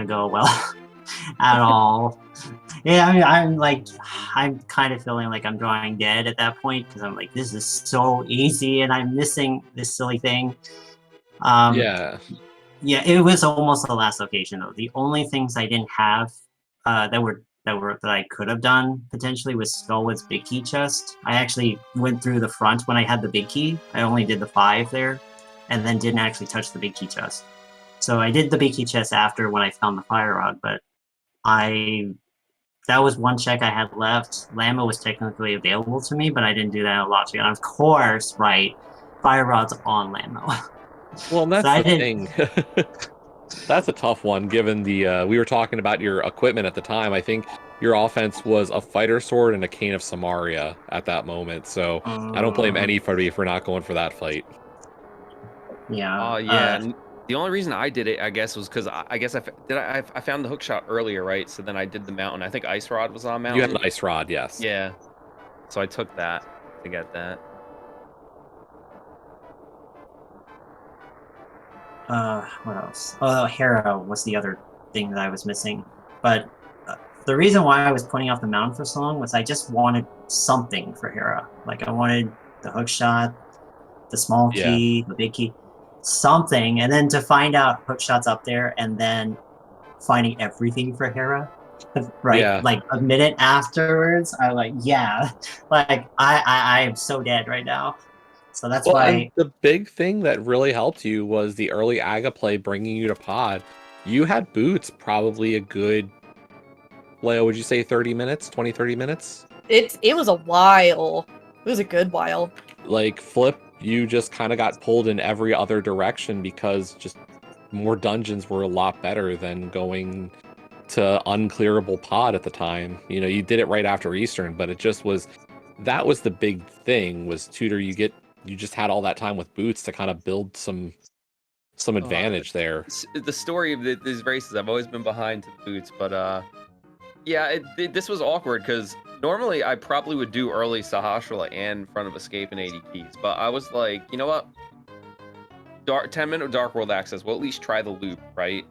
go well at all. Yeah, I mean, I'm kind of feeling like I'm drawing dead at that point because I'm like, this is so easy and I'm missing this silly thing. Yeah. Yeah, it was almost the last location though. The only things I didn't have that I could have done potentially was Skullwood's big key chest. I actually went through the front when I had the big key. I only did the 5 there, and then didn't actually touch the big key chest. So I did the big key chest after when I found the fire rod, but that was one check I had left. Lama was technically available to me, but I didn't do that in a lot. And of course, right, fire rod's on Lama. Well, and that's So the thing. That's a tough one, given the we were talking about your equipment at the time. I think your offense was a fighter sword and a cane of Samaria at that moment. So I don't blame anybody for not going for that fight. Yeah. Yeah. The only reason I did it, I guess, was because I guess I found the hook shot earlier, right? So then I did the mountain. I think Ice Rod was on mountain. You had an Ice Rod, yes. Yeah. So I took that to get that. What else? Oh, Hera was the other thing that I was missing. But the reason why I was putting off the mountain for so long was I just wanted something for Hera. Like I wanted the hook shot, the small key, the big key, something. And then to find out hook shots up there and then finding everything for Hera, right? Yeah. Like a minute afterwards, I'm like, yeah, like I am so dead right now. So that's why. And the big thing that really helped you was the early Aga play bringing you to pod. You had boots probably a good, Leo, would you say 30 minutes, 20, 30 minutes? It was a while. It was a good while. Like Flip, you just kind of got pulled in every other direction because just more dungeons were a lot better than going to unclearable pod at the time. You know, you did it right after Eastern, but it just was, that was the big thing, was Tutor, you just had all that time with boots to kind of build some advantage there. The story of these races, I've always been behind to the boots, but yeah, this was awkward because normally I probably would do early Sahasrahla and Front of Escape and 80 keys, but I was like, you know what? 10-minute Dark World access, we'll at least try the loop, right?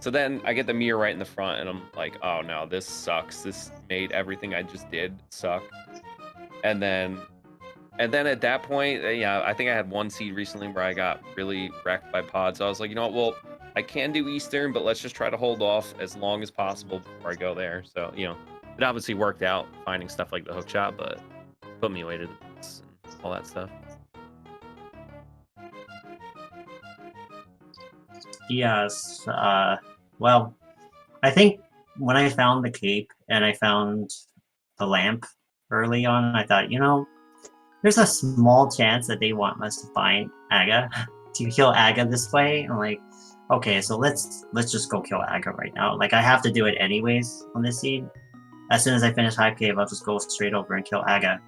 So then I get the mirror right in the front, and I'm like, oh no, this sucks. This made everything I just did suck. And then at that point, yeah, I think I had one seed recently where I got really wrecked by pods. So I was like, you know what, well, I can do Eastern, but let's just try to hold off as long as possible before I go there. So, you know, it obviously worked out finding stuff like the hook shot, but put me away to the boots and all that stuff. Yes. Well, I think when I found the cape and I found the lamp early on, I thought, you know, there's a small chance that they want us to find Aga, to kill Aga this way. I'm like, okay, so let's just go kill Aga right now. Like, I have to do it anyways on this seed. As soon as I finish Hive Cave, I'll just go straight over and kill Aga.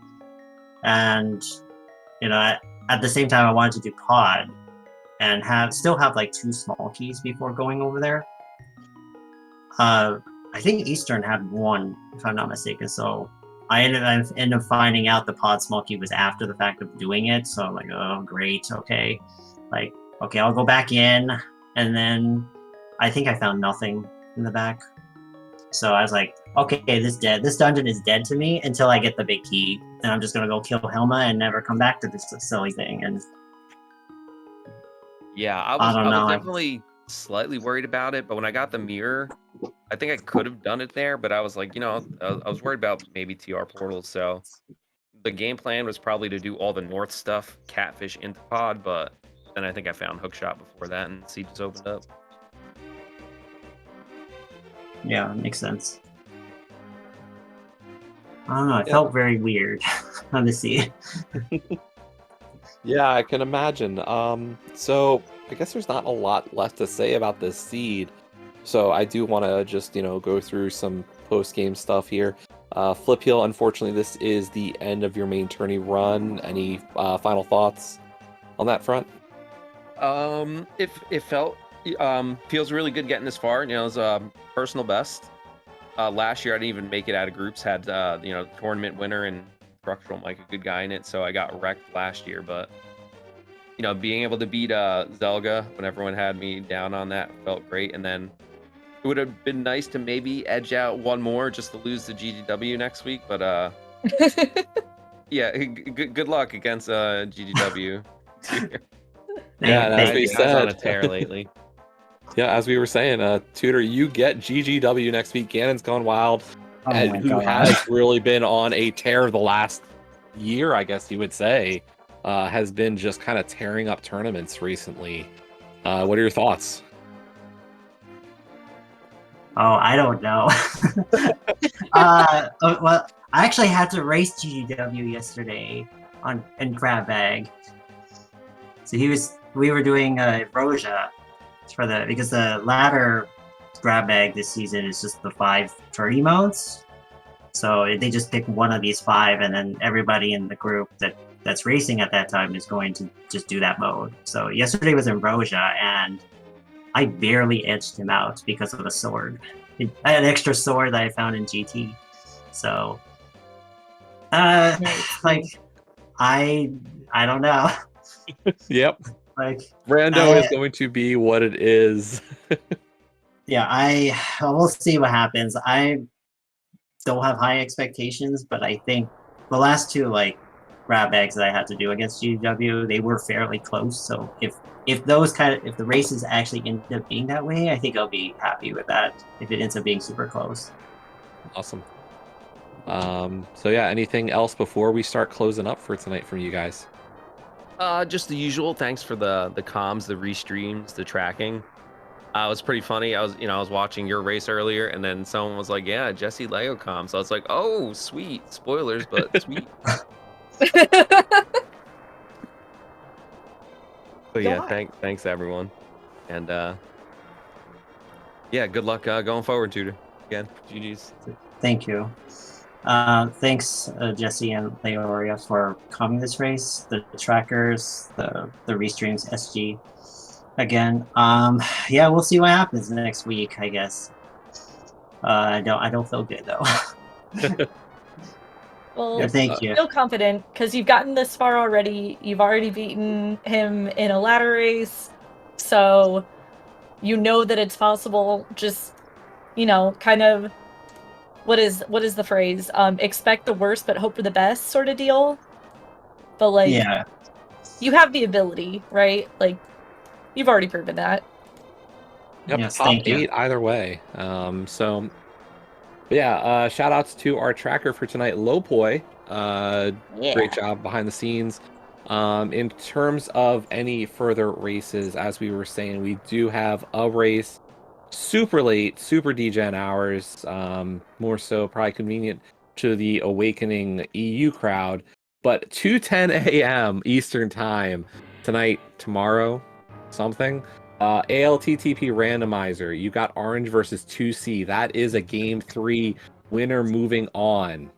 And, you know, at the same time, I wanted to do pod and still have like 2 small keys before going over there. I think Eastern had 1, if I'm not mistaken. So I ended up finding out the pod small key was after the fact of doing it. So I'm like, oh, great, okay. Like, okay, I'll go back in. And then I think I found nothing in the back. So I was like, okay, this dungeon is dead to me until I get the big key. And I'm just gonna go kill Helma and never come back to this silly thing. And yeah, I was definitely slightly worried about it, but when I got the mirror, I think I could have done it there, but I was like, you know, I was worried about maybe TR portals, so the game plan was probably to do all the north stuff, catfish into pod, but then I think I found hookshot before that and Seed just opened up. Yeah, makes sense. I don't know, it felt very weird on the Seed. Yeah, I can imagine. So I guess there's not a lot left to say about this seed. So I do want to just, you know, go through some post-game stuff here. Flipheal, unfortunately, this is the end of your main tourney run. Any final thoughts on that front? It feels really good getting this far. You know, it was personal best. Last year I didn't even make it out of groups. Had you know, tournament winner and structural Mike, a good guy in it, so I got wrecked last year. But you know, being able to beat Zelga when everyone had me down on that felt great. And then it would have been nice to maybe edge out one more just to lose the GGW next week. But yeah, good luck against GGW. Yeah, and as we said, on a tear lately. Yeah, as we were saying, Tutor, you get GGW next week. Ganon's gone wild, and who has really been on a tear the last year, I guess you would say, has been just kind of tearing up tournaments recently. What are your thoughts? Oh, I don't know. Well, I actually had to race GGW yesterday in Crab Bag. So we were doing Roja because the ladder grab bag this season is just the 5 tourney modes. So they just pick one of these 5, and then everybody in the group that's racing at that time is going to just do that mode. So yesterday was in Roja, and I barely edged him out because of a sword. I had an extra sword that I found in GT. So, like, I don't know. Yep. Like, Rando is going to be what it is. Yeah, we'll see what happens. I don't have high expectations, but I think the last 2 like grab bags that I had to do against GW, they were fairly close. So if the races actually end up being that way, I think I'll be happy with that. If it ends up being super close. Awesome. So yeah, anything else before we start closing up for tonight from you guys? Just the usual. Thanks for the comms, the restreams, the tracking. It was pretty funny. I was watching your race earlier, and then someone was like, "Yeah, Jesse Lego comms." So I was like, "Oh, sweet spoilers, but sweet." So Go yeah, on. thanks everyone, and yeah, good luck going forward, Tutor. Again, GG's. Thank you. Thanks, Jesse and Leoria, for coming this race, the trackers, the restreams, SG. Again, yeah, we'll see what happens next week, I guess. I don't feel good though. Well, Yeah, thank you. feel confident because you've gotten this far already. You've already beaten him in a ladder race, so you know that it's possible. Just, kind of what is the phrase? Expect the worst but hope for the best sort of deal. But like, Yeah, you have the ability, right? Like, you've already proven that. Yep, yes, top thank you. 8 either way. But yeah, shout outs to our tracker for tonight, Lopoi. Great job behind the scenes. In terms of any further races, as we were saying, we do have a race super late, super degen hours, more so probably convenient to the Awakening EU crowd, but 2:10 a.m. Eastern time tonight, tomorrow, something. ALTTP randomizer. You got Orange versus 2C. That is a game 3 winner moving on.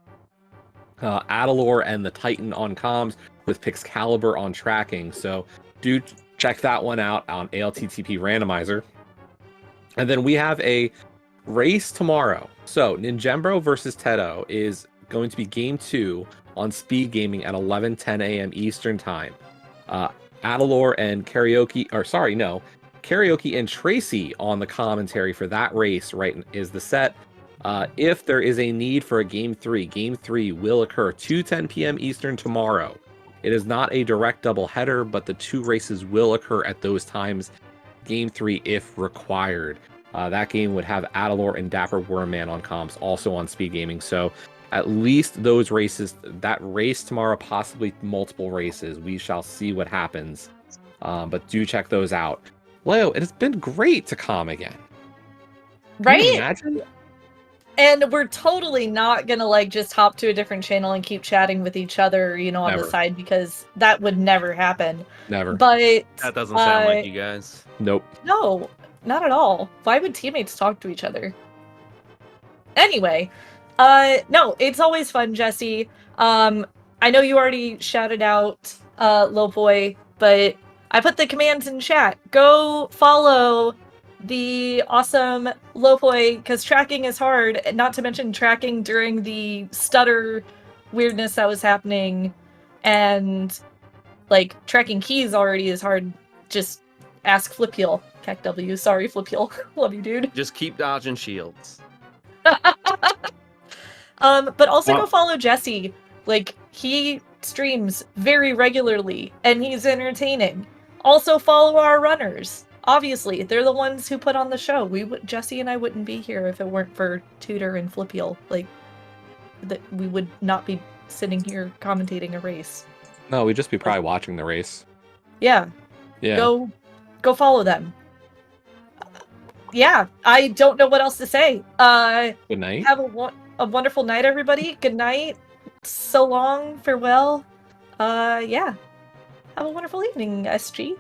Adalor and the Titan on comms with Pixcalibur on tracking. So do check that one out on ALTTP randomizer. And then we have a race tomorrow. So Ninjembro versus Tedo is going to be game 2 on SpeedGaming at 11:10 a.m. Eastern time. Adalor and Karaoke and Tracy on the commentary for that race, right, is the set. If there is a need for a game 3 will occur 2:10 p.m. Eastern tomorrow. It is not a direct double header, but the 2 races will occur at those times. Game 3 if required. That game would have Adalor and Dapper Wormman on comms, also on SpeedGaming. So at least those races, that race tomorrow, possibly multiple races. We shall see what happens. But do check those out. Leo, it has been great to calm again. Can you Right? imagine? And we're totally not gonna just hop to a different channel and keep chatting with each other, on the Never. side, because that would never happen. Never. But That doesn't sound like you guys. Nope. No, not at all. Why would teammates talk to each other? Anyway, no, it's always fun, Jesse. I know you already shouted out Lowboy, but I put the commands in chat. Go follow the awesome Lowboy, because tracking is hard, not to mention tracking during the stutter weirdness that was happening, and tracking keys already is hard. Just ask Flipheal. Cac W. Sorry, Flipheal. Love you, dude. Just keep dodging shields. But also Well- go follow Jesse. He streams very regularly, and he's entertaining. Also follow our runners. Obviously, they're the ones who put on the show. Jesse and I wouldn't be here if it weren't for Tutor and Flipheal. We would not be sitting here commentating a race. No, we'd just be probably watching the race. Yeah. Yeah. Go follow them. Yeah, I don't know what else to say. Good night. Have a wonderful night, everybody. Good night. So long. Farewell. Yeah. Have a wonderful evening, SG.